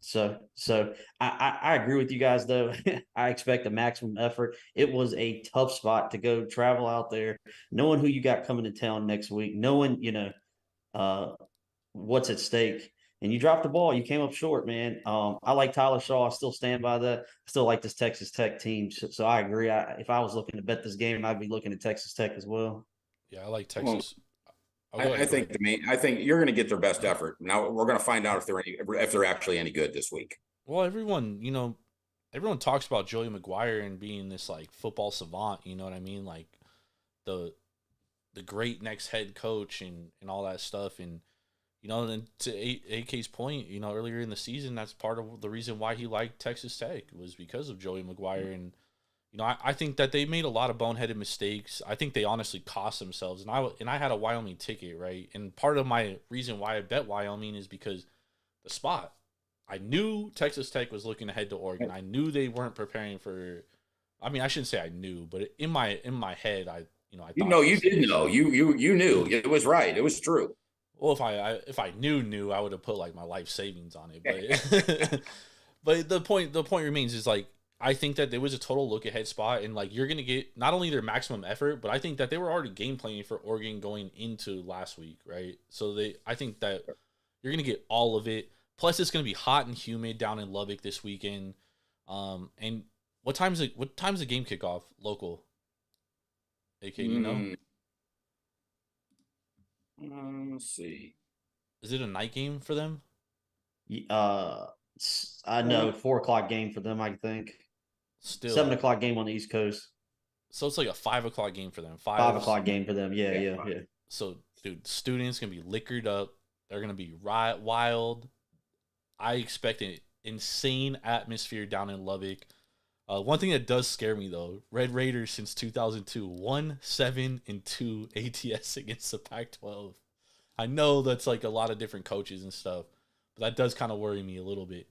So I agree with you guys, though. I expect a maximum effort. It was a tough spot to go travel out there, knowing who you got coming to town next week, knowing, what's at stake. And you dropped the ball. You came up short, man. I like Tyler Shaw. I still stand by that. I still like this Texas Tech team. So I agree. If I was looking to bet this game, I'd be looking at Texas Tech as well. Yeah, I like Texas. I think you're going to get their best effort. Now we're going to find out if they're actually any good this week. Well, everyone talks about Joey McGuire and being this like football savant. You know what I mean? Like the great next head coach and all that stuff. And then to AK's point, earlier in the season, that's part of the reason why he liked Texas Tech was because of Joey McGuire. And I think that they made a lot of boneheaded mistakes. I think they honestly cost themselves. And I had a Wyoming ticket, right? And part of my reason why I bet Wyoming is because the spot. I knew Texas Tech was looking ahead to Oregon. I knew they weren't preparing for. I mean, I shouldn't say I knew, but in my head, I thought you did know. You knew it was right. It was true. Well, if I knew, I would have put like my life savings on it. But but the point remains is like. I think that there was a total look ahead spot, and like you're gonna get not only their maximum effort, but I think that they were already game planning for Oregon going into last week, right? So I think that you're gonna get all of it. Plus, it's gonna be hot and humid down in Lubbock this weekend. And what time's the game kickoff local? AK, do you know? Let's see. Is it a night game for them? I know 4:00 game for them. I think. Still 7:00 game on the East Coast. So it's like a 5:00 game for them. 5:00 game for them. Yeah. So, dude, students gonna be liquored up. They're gonna be wild. I expect an insane atmosphere down in Lubbock. One thing that does scare me though, Red Raiders since 2002, 1-7-2 ATS against the Pac-12. I know that's like a lot of different coaches and stuff, but that does kind of worry me a little bit.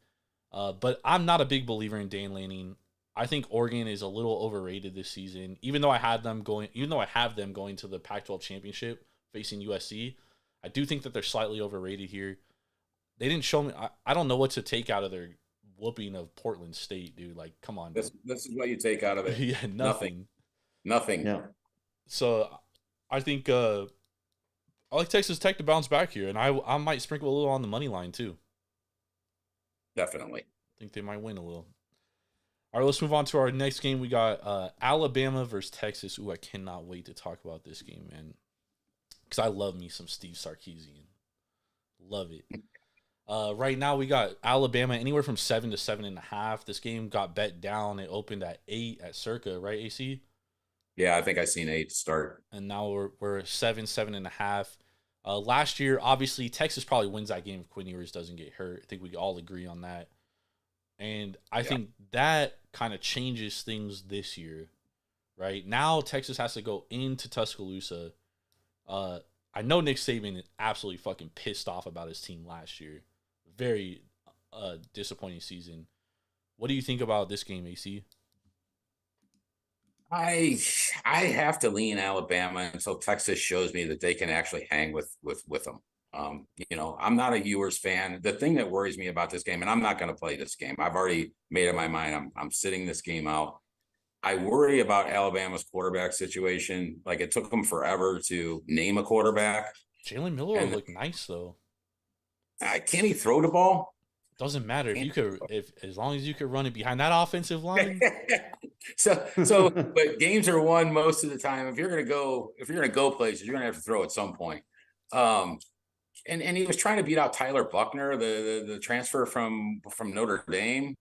But I'm not a big believer in Dan Lanning. I think Oregon is a little overrated this season. Even though I have them going to the Pac-12 championship facing USC, I do think that they're slightly overrated here. They didn't show me. I don't know what to take out of their whooping of Portland State, dude. Like, come on. This is what you take out of it. Yeah, nothing. Yeah. So I think I like Texas Tech to bounce back here, and I might sprinkle a little on the money line too. Definitely. I think they might win a little. All right, let's move on to our next game. We got Alabama versus Texas. Ooh, I cannot wait to talk about this game, man. Because I love me some Steve Sarkisian. Love it. Right now, we got Alabama anywhere from 7 to 7.5. This game got bet down. It opened at 8 at Circa, right, AC? Yeah, I think I seen 8 to start. and now we're 7.5. Last year, obviously, Texas probably wins that game if Quinn Ewers doesn't get hurt. I think we all agree on that. And I think that kind of changes things this year, right? Now Texas has to go into Tuscaloosa. I know Nick Saban is absolutely fucking pissed off about his team last year. Very disappointing season. What do you think about this game, AC? I have to lean Alabama until Texas shows me that they can actually hang with them. I'm not a Ewers fan. The thing that worries me about this game, and I'm not going to play this game. I've already made up my mind. I'm sitting this game out. I worry about Alabama's quarterback situation. Like, it took them forever to name a quarterback. Jalen Miller looked nice though. Can he throw the ball? Doesn't matter if as long as you could run it behind that offensive line. But games are won most of the time. If you're gonna go places, you're gonna have to throw at some point. And he was trying to beat out Tyler Buckner, the transfer from Notre Dame.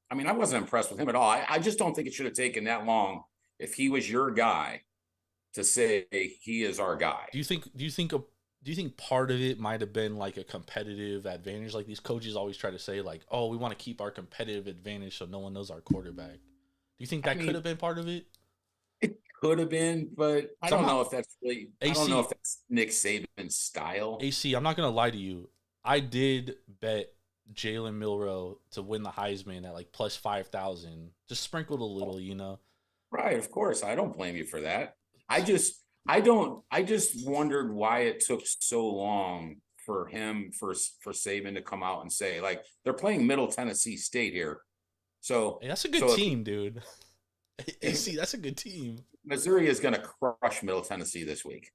I mean, I wasn't impressed with him at all. I just don't think it should have taken that long if he was your guy to say he is our guy. Do you think part of it might have been like a competitive advantage? Like these coaches always try to say, like, oh, we want to keep our competitive advantage so no one knows our quarterback. Do you think that could have been part of it? It could have been, but I don't know if that's really. I don't know if that's Nick Saban's style. AC, I'm not gonna lie to you. I did bet Jalen Milroe to win the Heisman at like plus 5,000. Just sprinkled a little, you know. Right, of course. I don't blame you for that. I just wondered why it took so long for Saban to come out and say, like, they're playing Middle Tennessee State here. So hey, that's a good team, dude. AC, that's a good team. Missouri is going to crush Middle Tennessee this week.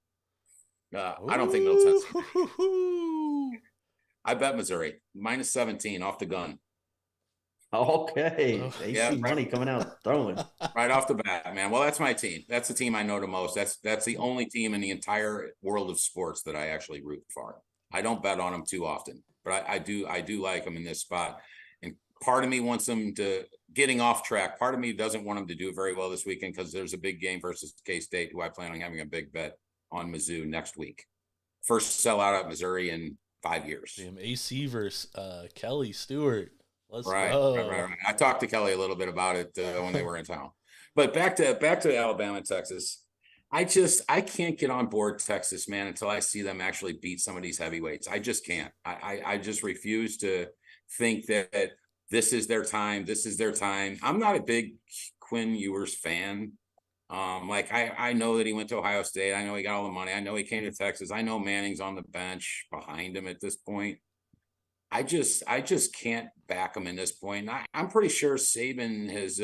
I don't think Middle Tennessee. I bet Missouri minus 17 off the gun. Okay, AC money coming out throwing right off the bat, man. Well, that's my team. That's the team I know the most. That's the only team in the entire world of sports that I actually root for. I don't bet on them too often, but I do like them in this spot. And part of me wants them to getting off track. Part of me doesn't want them to do very well this weekend because there's a big game versus K-State, who I plan on having a big bet on Mizzou next week. First sellout at Missouri in 5 years. Damn, AC versus Kelly Stewart. Let's right, go. Right. I talked to Kelly a little bit about it when they were in town. But back to Alabama and Texas. I can't get on board Texas, man, until I see them actually beat some of these heavyweights. I just can't. I just refuse to think that this is their time. This is their time. I'm not a big Quinn Ewers fan. I know that he went to Ohio State. I know he got all the money. I know he came to Texas. I know Manning's on the bench behind him at this point. I just can't back him in this point. I'm pretty sure Saban has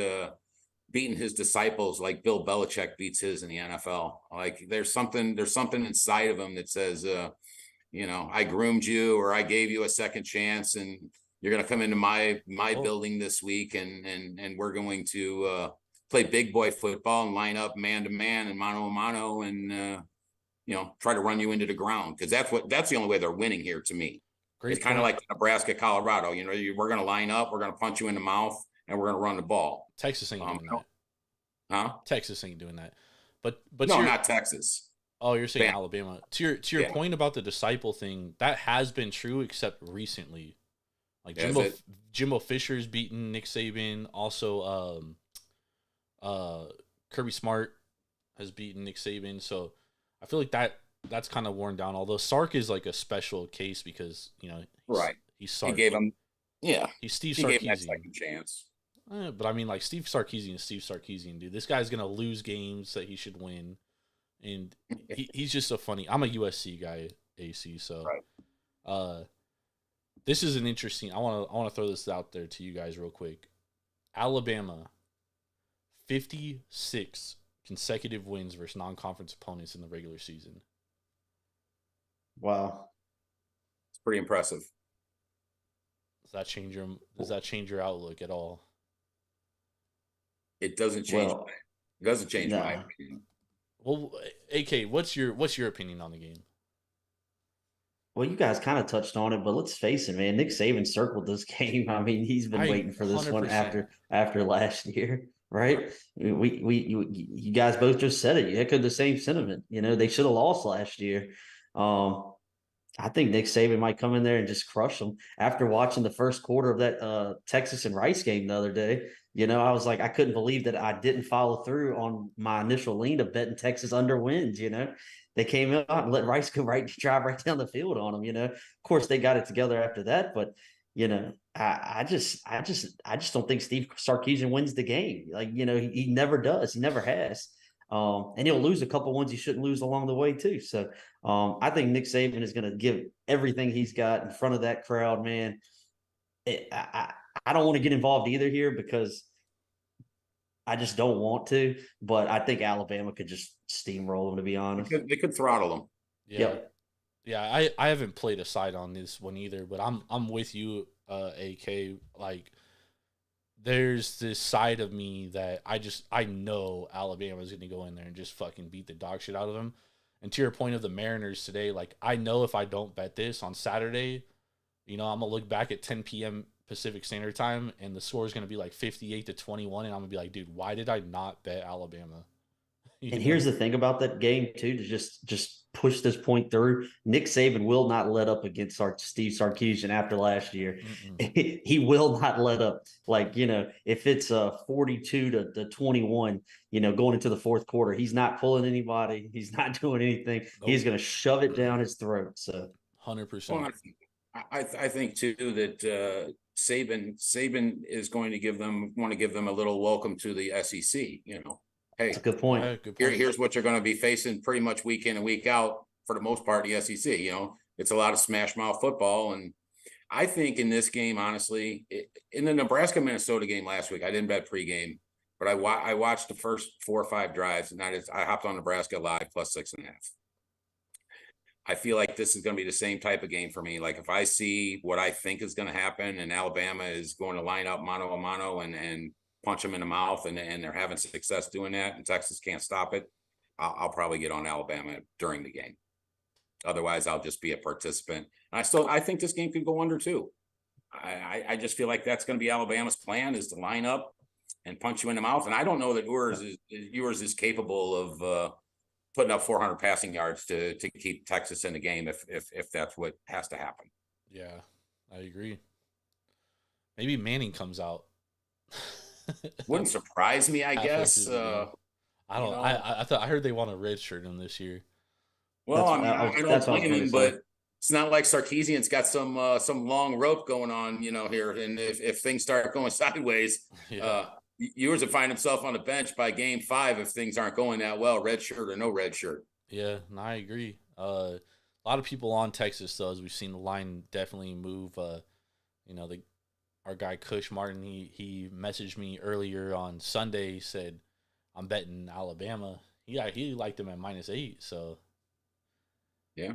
beaten his disciples like Bill Belichick beats his in the NFL. Like there's something inside of him that says, I groomed you, or I gave you a second chance, and you're going to come into my building this week, and we're going to play big boy football and line up man to man and mano a mano, and try to run you into the ground, because that's the only way they're winning here to me. Great it's kind of like Nebraska, Colorado. We're going to line up, we're going to punch you in the mouth, and we're going to run the ball. Texas ain't doing that. Huh? Texas ain't doing that. But no, not Texas. Oh, you're saying Alabama. To your point about the disciple thing, that has been true, except recently. Like Jimbo Fisher's beaten Nick Saban. Also, Kirby Smart has beaten Nick Saban. So I feel like that's kind of worn down. Although Sark is like a special case because he's Sark. He gave him, he's Steve Sarkisian. He gave him that second chance. But I mean, like Steve Sarkisian is Steve Sarkisian, dude. This guy's gonna lose games that he should win, and he's just so funny. I'm a USC guy, AC. So, this is an interesting. I want to throw this out there to you guys real quick. Alabama, 56 consecutive wins versus non-conference opponents in the regular season. Wow, it's pretty impressive. Does that change your outlook at all? It doesn't change. It doesn't change my opinion. Well, AK, what's your opinion on the game? Well, you guys kind of touched on it, but let's face it, man. Nick Saban circled this game. I mean, he's been waiting for this 100%. one after last year. right? You guys both just said it. You echoed the same sentiment. They should have lost last year. I think Nick Saban might come in there and just crush them. After watching the first quarter of that Texas and Rice game the other day, I was like, I couldn't believe that I didn't follow through on my initial lean of betting Texas under wins. They came out and let Rice drive right down the field on them. Of course they got it together after that, but I just don't think Steve Sarkisian wins the game. Like, he never does. He never has. And he'll lose a couple ones he shouldn't lose along the way too. So I think Nick Saban is going to give everything he's got in front of that crowd, man. I don't want to get involved either here because I just don't want to, but I think Alabama could just steamroll them, to be honest. They could throttle them. Yeah. Yep. Yeah, I haven't played a side on this one either, but I'm with you, AK. Like, there's this side of me that I know Alabama's going to go in there and just fucking beat the dog shit out of them. And to your point of the Mariners today, like, I know if I don't bet this on Saturday, I'm going to look back at 10 p.m. Pacific Standard Time and the score is going to be like 58-21. And I'm going to be like, dude, why did I not bet Alabama? And here's the thing about that game too, to just push this point through. Nick Saban will not let up against Steve Sarkisian after last year. He will not let up. Like, if it's 42-21, going into the fourth quarter, he's not pulling anybody. He's not doing anything. Nope. He's going to shove it down his throat. So 100%. Well, I think too that Saban is going to want to give them a little welcome to the SEC. Hey, that's a good point. Here's what you're going to be facing pretty much week in and week out for the most part. The SEC, it's a lot of smash mouth football, and I think in this game, honestly, in the Nebraska-Minnesota game last week, I didn't bet pregame, but I watched the first 4 or 5 drives, and I hopped on Nebraska live plus 6.5. I feel like this is going to be the same type of game for me. Like, if I see what I think is going to happen, and Alabama is going to line up mano a mano and punch them in the mouth, and they're having success doing that, and Texas can't stop it, I'll probably get on Alabama during the game. Otherwise, I'll just be a participant. And I think this game could go under too. I just feel like that's going to be Alabama's plan, is to line up and punch you in the mouth. And I don't know that Ewers is capable of putting up 400 passing yards to keep Texas in the game if that's what has to happen. Yeah, I agree. Maybe Manning comes out. Wouldn't surprise me, I guess. I don't know. I heard they want to redshirt him this year. Well, I don't blame him, but it's not like Sarkisian's got some long rope going on, here. And if things start going sideways, Ewers would find himself on the bench by game 5 if things aren't going that well, red shirt or no red shirt. Yeah, no, I agree. A lot of people on Texas, though, as we've seen the line definitely move. Our guy Cush Martin, he messaged me earlier on Sunday, said, I'm betting Alabama. He liked him at -8, so yeah.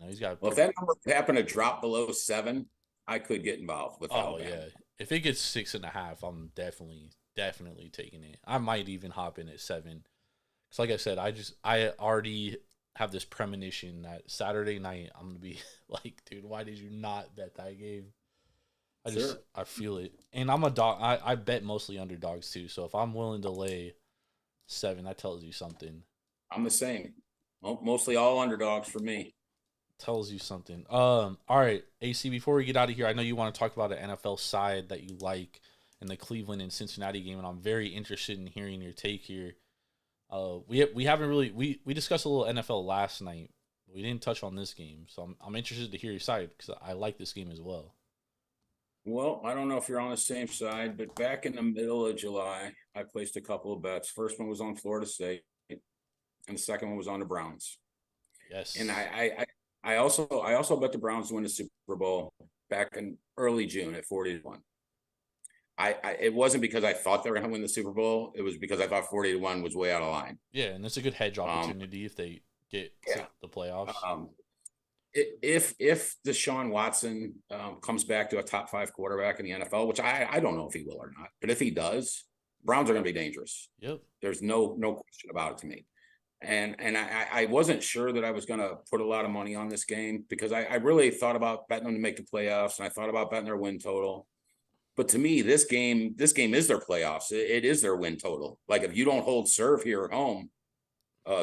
He's got. Well, if that number happened to drop below 7, I could get involved with Alabama. Yeah. If it gets 6.5, I'm definitely taking it. I might even hop in at 7. Because like I said, I already have this premonition that Saturday night I'm gonna be like, dude, why did you not bet that game? I feel it. And I'm a dog. I bet mostly underdogs too. So if I'm willing to lay 7, that tells you something. I'm the same. Mostly all underdogs for me. Tells you something. All right, AC, before we get out of here, I know you want to talk about an NFL side that you like in the Cleveland and Cincinnati game, and I'm very interested in hearing your take here. We haven't really we discussed a little NFL last night. We didn't touch on this game, so I'm interested to hear your side because I like this game as well. Well, I don't know if you're on the same side, but back in the middle of July, I placed a couple of bets. First one was on Florida State, and the second one was on the Browns. Yes. And I also bet the Browns to win the Super Bowl back in early June at 40-1. It wasn't because I thought they were going to win the Super Bowl. It was because I thought 40-1 was way out of line. Yeah, and that's a good hedge opportunity if they get to the playoffs. If Deshaun Watson comes back to a top 5 quarterback in the NFL, which I don't know if he will or not, but if he does, Browns are going to be dangerous. Yep. There's no question about it to me. And I wasn't sure that I was going to put a lot of money on this game because I really thought about betting them to make the playoffs, and I thought about betting their win total. But to me, this game is their playoffs. It is their win total. Like if you don't hold serve here at home,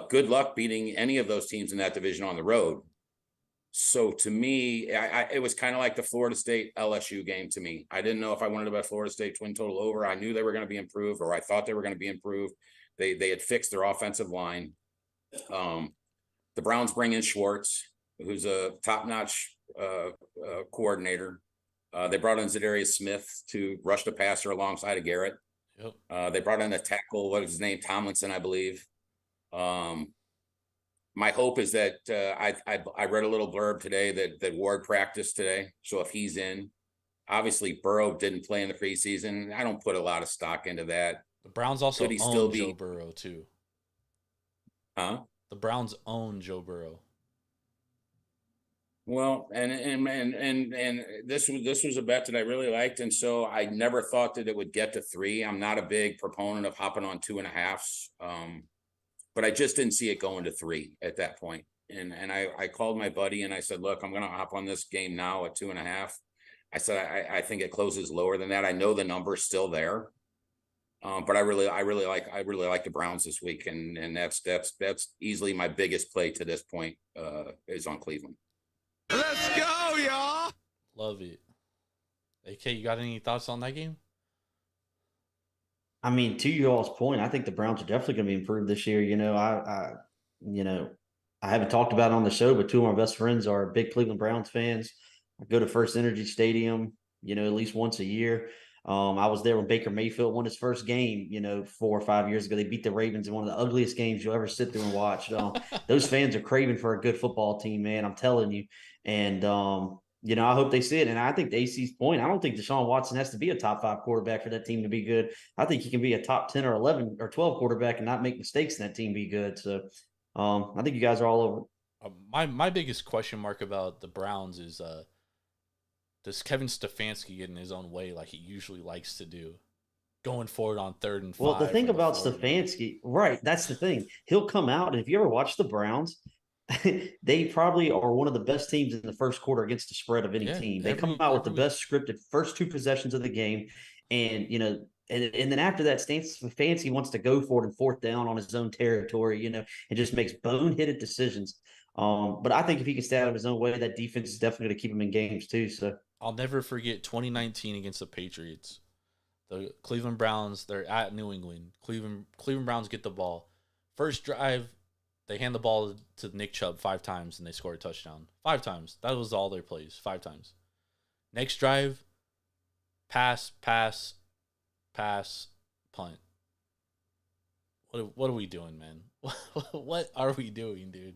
good luck beating any of those teams in that division on the road. So to me, it was kind of like the Florida State LSU game to me. I didn't know if I wanted to bet Florida State twin total over. I knew they were going to be improved, or I thought they were going to be improved. They had fixed their offensive line. The Browns bring in Schwartz, who's a top-notch coordinator. They brought in Zadarius Smith to rush the passer alongside of Garrett. Yep. They brought in a tackle, what was his name? Tomlinson, I believe. My hope is that I read a little blurb today that Ward practiced today. So if he's in, obviously Burrow didn't play in the preseason. I don't put a lot of stock into that. The Browns also Could he own still be- Joe Burrow too. Huh? The Browns own Joe Burrow. Well, and this was a bet that I really liked, and so I never thought that it would get to 3. I'm not a big proponent of hopping on 2.5s, but I just didn't see it going to 3 at that point. And I called my buddy and I said, look, I'm going to hop on this game now at 2.5. I said I think it closes lower than that. I know the number's still there, but I really like the Browns this week, and that's easily my biggest play to this point is on Cleveland. Let's go, y'all. Love it. AK, you got any thoughts on that game? I mean, to you all's point, I think the Browns are definitely going to be improved this year. I haven't talked about it on the show, but 2 of my best friends are big Cleveland Browns fans. I go to First Energy Stadium, at least once a year. I was there when Baker Mayfield won his first game, 4 or 5 years ago. They beat the Ravens in one of the ugliest games you'll ever sit through and watch. Those fans are craving for a good football team, man. I'm telling you. And, I hope they see it. And I think to AC's point, I don't think Deshaun Watson has to be a top 5 quarterback for that team to be good. I think he can be a top 10 or 11 or 12 quarterback and not make mistakes in that team be good. So I think you guys are all over. My biggest question mark about the Browns is does Kevin Stefanski get in his own way like he usually likes to do, going forward on 3rd and 5? Well, the thing about 40. Stefanski, right, that's the thing. He'll come out, and if you ever watch the Browns, they probably are one of the best teams in the first quarter against the spread of any team. They come out with the best scripted first 2 possessions of the game, and and then after that, Stefanski wants to go for it and 4th down on his own territory, and just makes boneheaded decisions. But I think if he can stay out of his own way, that defense is definitely going to keep him in games too. So I'll never forget 2019 against the Patriots. The Cleveland Browns, they're at New England. Cleveland Browns get the ball. First drive, they hand the ball to Nick Chubb 5 times and they score a touchdown. 5 times. That was all their plays. 5 times. Next drive, pass, punt. What are we doing, man? What are we doing, dude?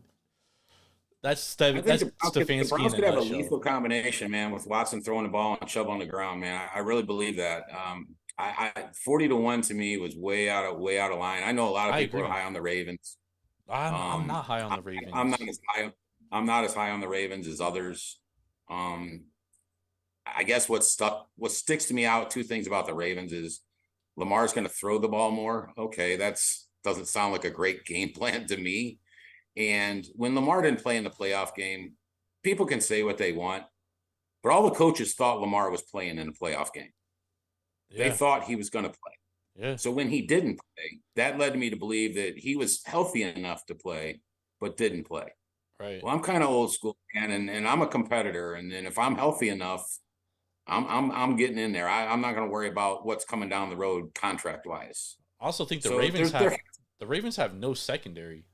That's Stefanski. The Browns could have a lethal combination, man, with Watson throwing the ball and Chubb on the ground, man. I really believe that. 40-1 to me was way out of line. I know a lot of people are high on the Ravens. I'm not high on the Ravens. I'm not as high on the Ravens as others. I guess what sticks to me out, 2 things about the Ravens is Lamar's going to throw the ball more. Okay, doesn't sound like a great game plan to me. And when Lamar didn't play in the playoff game, people can say what they want, but all the coaches thought Lamar was playing in a playoff game. Yeah. They thought he was going to play. Yeah. So when he didn't play, that led me to believe that he was healthy enough to play, but didn't play. Right. Well, I'm kind of old school, man, and I'm a competitor. And then if I'm healthy enough, I'm getting in there. I'm not going to worry about what's coming down the road contract wise. I also think the Ravens have no secondary.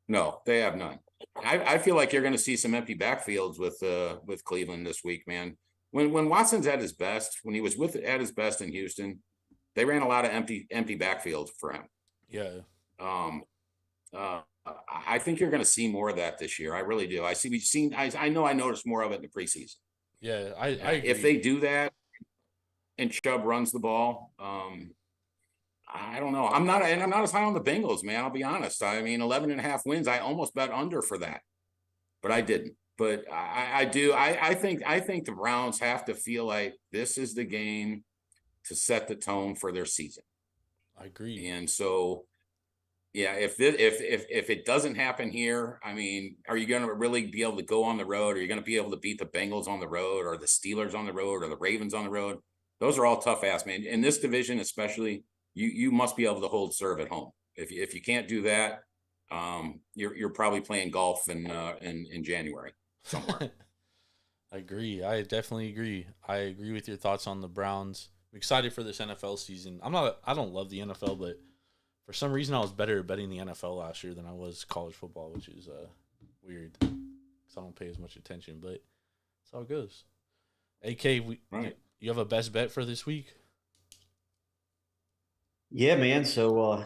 No, they have none. I feel like you're going to see some empty backfields with Cleveland this week, man. When Watson's at his best, when he was at his best in Houston, they ran a lot of empty backfields for him. Yeah. I think you're going to see more of that this year. I really do. I know I noticed more of it in the preseason. Yeah, I agree. If they do that and Chubb runs the ball, I don't know. I'm not as high on the Bengals, man. I'll be honest. I mean, 11.5 wins. I almost bet under for that, but I didn't. But I do. I think the Browns have to feel like this is the game to set the tone for their season. I agree. And so, yeah, if it doesn't happen here, I mean, are you going to really be able to go on the road? Are you going to be able to beat the Bengals on the road, or the Steelers on the road, or the Ravens on the road? Those are all tough ass, man. In this division, especially, you must be able to hold serve at home. If you can't do that, you're probably playing golf in January somewhere. I agree. I definitely agree. I agree with your thoughts on the Browns. I'm excited for this NFL season. I don't love the NFL, but for some reason I was better at betting the NFL last year than I was college football, which is weird because I don't pay as much attention, but that's how it goes. AK, you have a best bet for this week? Yeah, man. So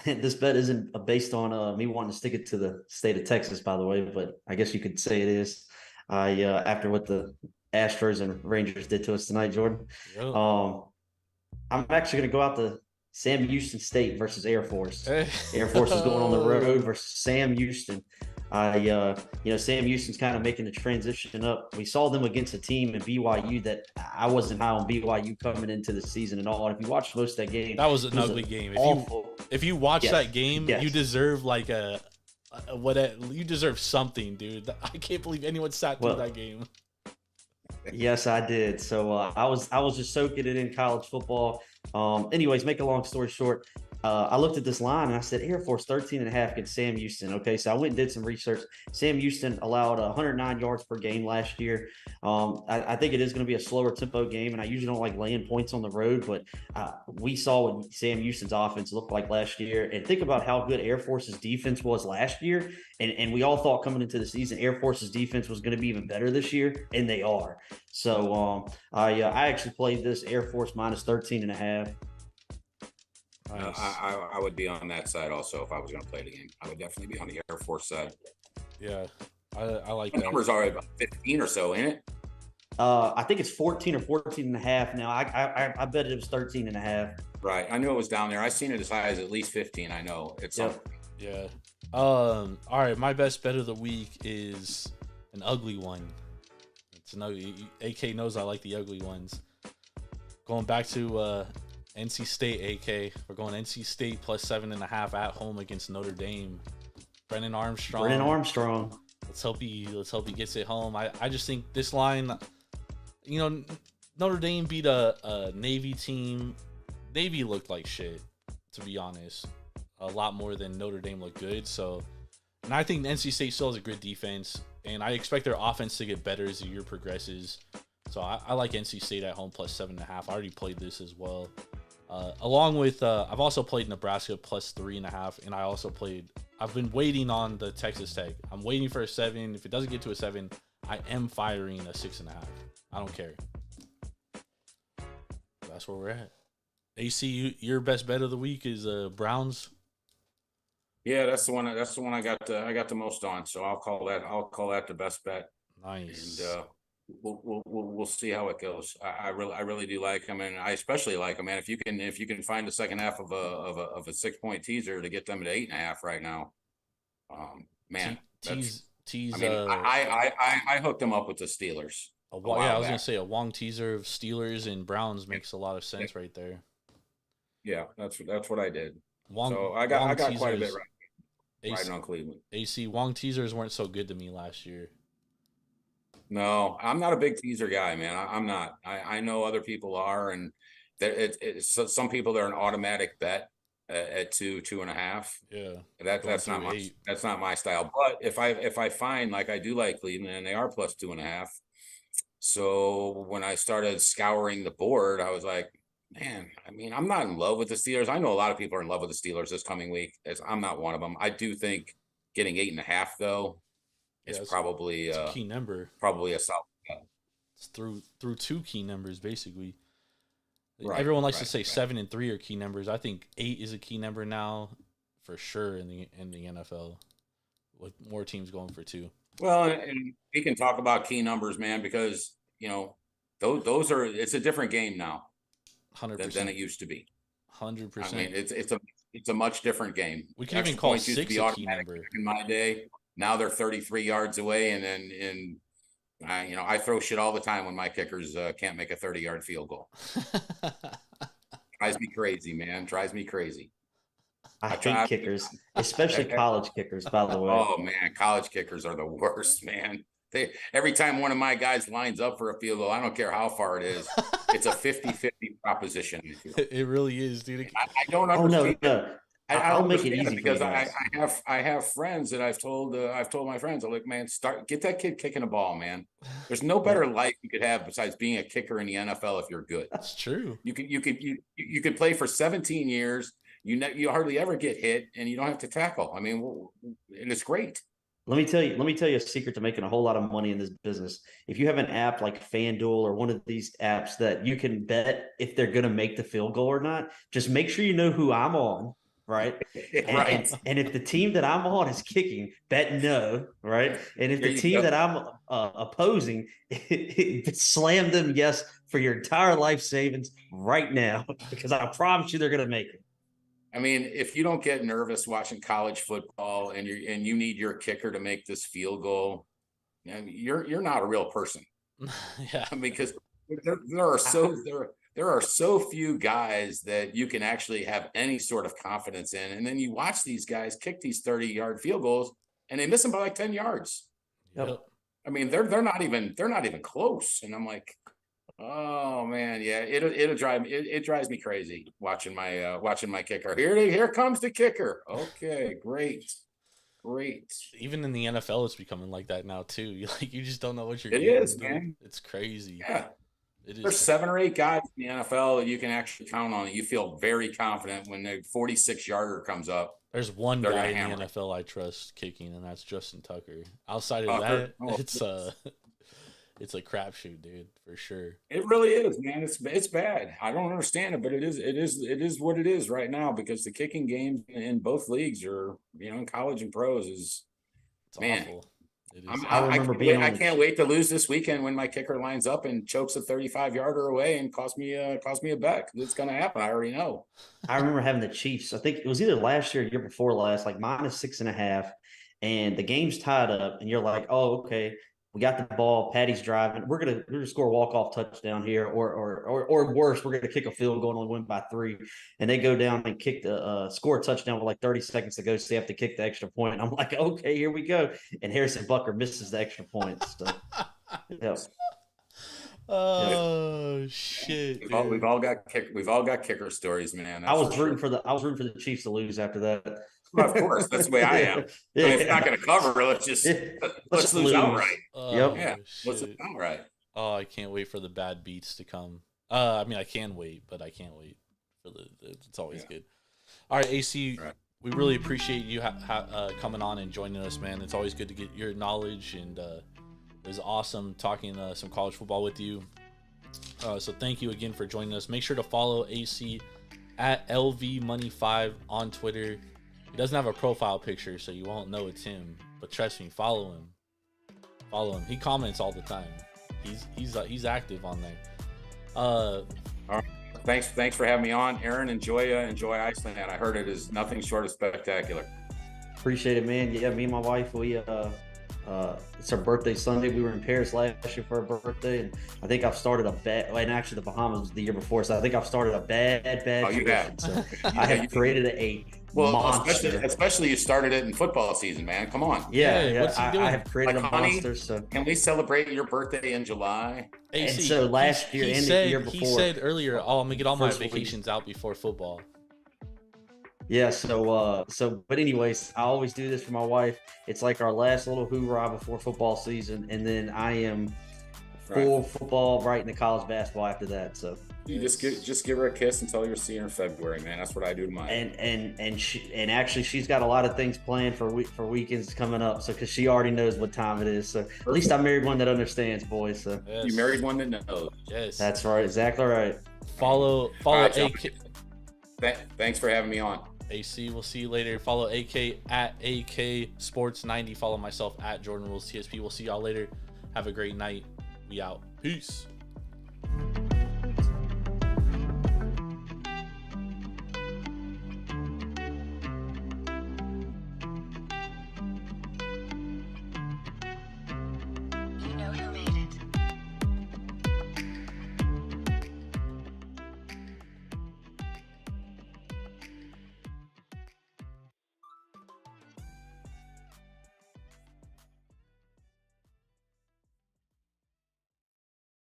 this bet isn't based on me wanting to stick it to the state of Texas, by the way, but I guess you could say it is. After what the Astros and Rangers did to us tonight, Jordan. Yep. I'm actually going to go out to Sam Houston State versus Air Force. Hey. Air Force is going on the road versus Sam Houston. Sam Houston's kind of making the transition up. We saw them against a team in BYU that I wasn't high on BYU coming into the season and all. And if you watch most of that game, that was an ugly game. If you watch that game, you deserve like you deserve something, dude. I can't believe anyone sat through that game. Yes, I did. So I was just soaking it in college football. Anyways, make a long story short, I looked at this line and I said Air Force 13.5 against Sam Houston. Okay, so I went and did some research. Sam Houston allowed 109 yards per game last year. I think it is going to be a slower tempo game, and I usually don't like laying points on the road, but we saw what Sam Houston's offense looked like last year. And think about how good Air Force's defense was last year. And we all thought coming into the season, Air Force's defense was going to be even better this year, and they are. So I actually played this Air Force minus 13.5. Nice. I would be on that side also if I was going to play the game. I would definitely be on the Air Force side. Yeah, I like the that. numbers are about 15 or so, ain't it? I think it's 14 or 14.5 now. I bet it was 13.5. Right. I knew it was down there. I've seen it as high as at least 15. I know it's yeah. All right. My best bet of the week is an ugly one. It's an ugly. AK knows I like the ugly ones. Going back to NC State, AK. We're going NC State plus 7.5 at home against Notre Dame. Brennan Armstrong. Let's hope he gets it home. I just think this line, Notre Dame beat a Navy team. Navy looked like shit, to be honest. A lot more than Notre Dame looked good. So, and I think NC State still has a good defense, and I expect their offense to get better as the year progresses. So I like NC State at home plus 7.5. I already played this as well. Along with, I've also played Nebraska plus 3.5, and I've been waiting on the Texas Tech. I'm waiting for a 7. If it doesn't get to a 7, I am firing a 6.5. I don't care. That's where we're at. AC, your best bet of the week is Browns. Yeah, that's the one I got the most on. So I'll call that the best bet. Nice. And we'll see how it goes. I really do like him, and I especially like him, man. If you can find the second half of a 6-point teaser to get them to 8.5 right now, man. I hooked them up with the Steelers. I was gonna say a Wong teaser of Steelers and Browns makes a lot of sense right there. Yeah, that's what I did. So I got quite a bit right on Cleveland. AC Wong teasers weren't so good to me last year. No, I'm not a big teaser guy, man. I'm not. I know other people are, and some people they're an automatic bet at 2.5. Yeah, that's not my style. But if I find, like, I do like Cleveland and they are plus 2.5. So when I started scouring the board, I was like, man, I mean, I'm not in love with the Steelers. I know a lot of people are in love with the Steelers this coming week. I'm not one of them. I do think getting 8.5 though. It's probably a key number. Probably a solid bet. It's through 2 key numbers basically. Right, Everyone likes to say 7 and 3 are key numbers. I think 8 is a key number now, for sure in the NFL, with more teams going for 2. Well, and we can talk about key numbers, man, because those are it's a different game now. 100% than it used to be. 100%. I mean, it's a much different game. We can even call 6 a key number. In my day, now they're 33 yards away, and then I throw shit all the time when my kickers can't make a 30-yard field goal. Drives me crazy, man. Drives me crazy. I hate kickers, especially college kickers, by the way. Oh man, college kickers are the worst, man. Every time one of my guys lines up for a field goal, I don't care how far it is, It's a 50-50 proposition. I feel. It really is, dude. I don't Oh no, understand. no. I I'll don't make it understand easy for you because guys. I have friends that I've told my friends, I'm like, man, get that kid kicking a ball, man. There's no better life you could have besides being a kicker in the NFL if you're good. It's true. You could play for 17 years. You hardly ever get hit, and you don't have to tackle. I mean, and it's great. Let me tell you a secret to making a whole lot of money in this business. If you have an app like FanDuel or one of these apps that you can bet if they're going to make the field goal or not, just make sure you know who I'm on, right? Right. And if the team that I'm on is kicking, bet no, right? And if the team that I'm opposing, slam them yes for your entire life savings right now, because I promise you they're going to make it. I mean, if you don't get nervous watching college football and you need your kicker to make this field goal, you're not a real person. Yeah, Because there are so few guys that you can actually have any sort of confidence in, and then you watch these guys kick these 30-yard field goals and they miss them by like 10 yards. yep. I mean, they're not even close, and I'm like, oh man, yeah, it drives me crazy watching my kicker. Here comes the kicker. Okay, great. Even in the NFL, it's becoming like that now too. You just don't know what you're. It getting, is, dude. man. It's crazy. Yeah, It is. there's 7 or 8 guys in the NFL that you can actually count on. You feel very confident when the 46-yarder comes up. There's one They're guy gonna in hammer. the NFL I trust kicking, and that's Justin Tucker. Outside Oh, of that, oh, it's a crapshoot, dude, for sure. It really is, man. It's bad. I don't understand it, but it is what it is right now, because the kicking games in both leagues are, in college and pros is, It's man. awful. It is. I can't wait to lose this weekend when my kicker lines up and chokes a 35-yarder away and cost me a bet. It's going to happen. I already know. I remember having the Chiefs. I think it was either last year or year before last, like -6.5, and the game's tied up, and you're like, oh, okay, we got the ball. Patty's driving. We're gonna score a walk-off touchdown here, or worse, we're gonna kick a field goal and only win by 3. And they go down and kick the score a touchdown with like 30 seconds to go, so they have to kick the extra point. And I'm like, okay, here we go. And Harrison Butker misses the extra point. So, yeah. Oh shit! We've all got kicker stories, man. I was rooting for the Chiefs to lose after that. Well, of course, that's the way I am. Yeah. I mean, if you're not going to cover, let's Let's lose lose. outright. Yep. Yeah, let's shit. lose outright. Oh, I can't wait for the bad beats to come. I mean, I can wait, but I can't wait for it's always good. All right, AC, Right. we really appreciate you coming on and joining us, man. It's always good to get your knowledge, and it was awesome talking some college football with you. So thank you again for joining us. Make sure to follow AC at LVMoney5 on Twitter. He doesn't have a profile picture, so you won't know it's him. But trust me, follow him. Follow him. He comments all the time. He's active on there. All right. Thanks for having me on, Aaron. Enjoy Iceland. I heard it is nothing short of spectacular. Appreciate it, man. Yeah, me and my wife, we it's her birthday Sunday. We were in Paris last year for her birthday, and I think I've started a bad. And actually, the Bahamas was the year before, so I think I've started a bad. Oh, you have. So I have created a monster. Especially you started it in football season, man. Come on. Yeah, what's he doing? I have created Like, a honey, monster. So Can we celebrate your birthday in July? AC, And so last year and the year he before- said earlier, "Oh, I'm gonna get all my First week. vacations out before football." yeah, but anyways, I always do this for my wife. It's like our last little hoorah before football season, and then I am full football right into college basketball after that. So You just give her a kiss and tell her you'll see her in February, man. That's what I do to mine. and actually she's got a lot of things planned for weekends coming up. So because she already knows what time it is. So at least I married one that understands, boys. So Yes. You married one that knows. Yes. that's right, exactly right. Follow right, AK. Thanks for having me on. AC, we'll see you later. Follow AK at AK Sports 90. Follow myself at Jordan Rules TSP. We'll see y'all later. Have a great night. We out. Peace.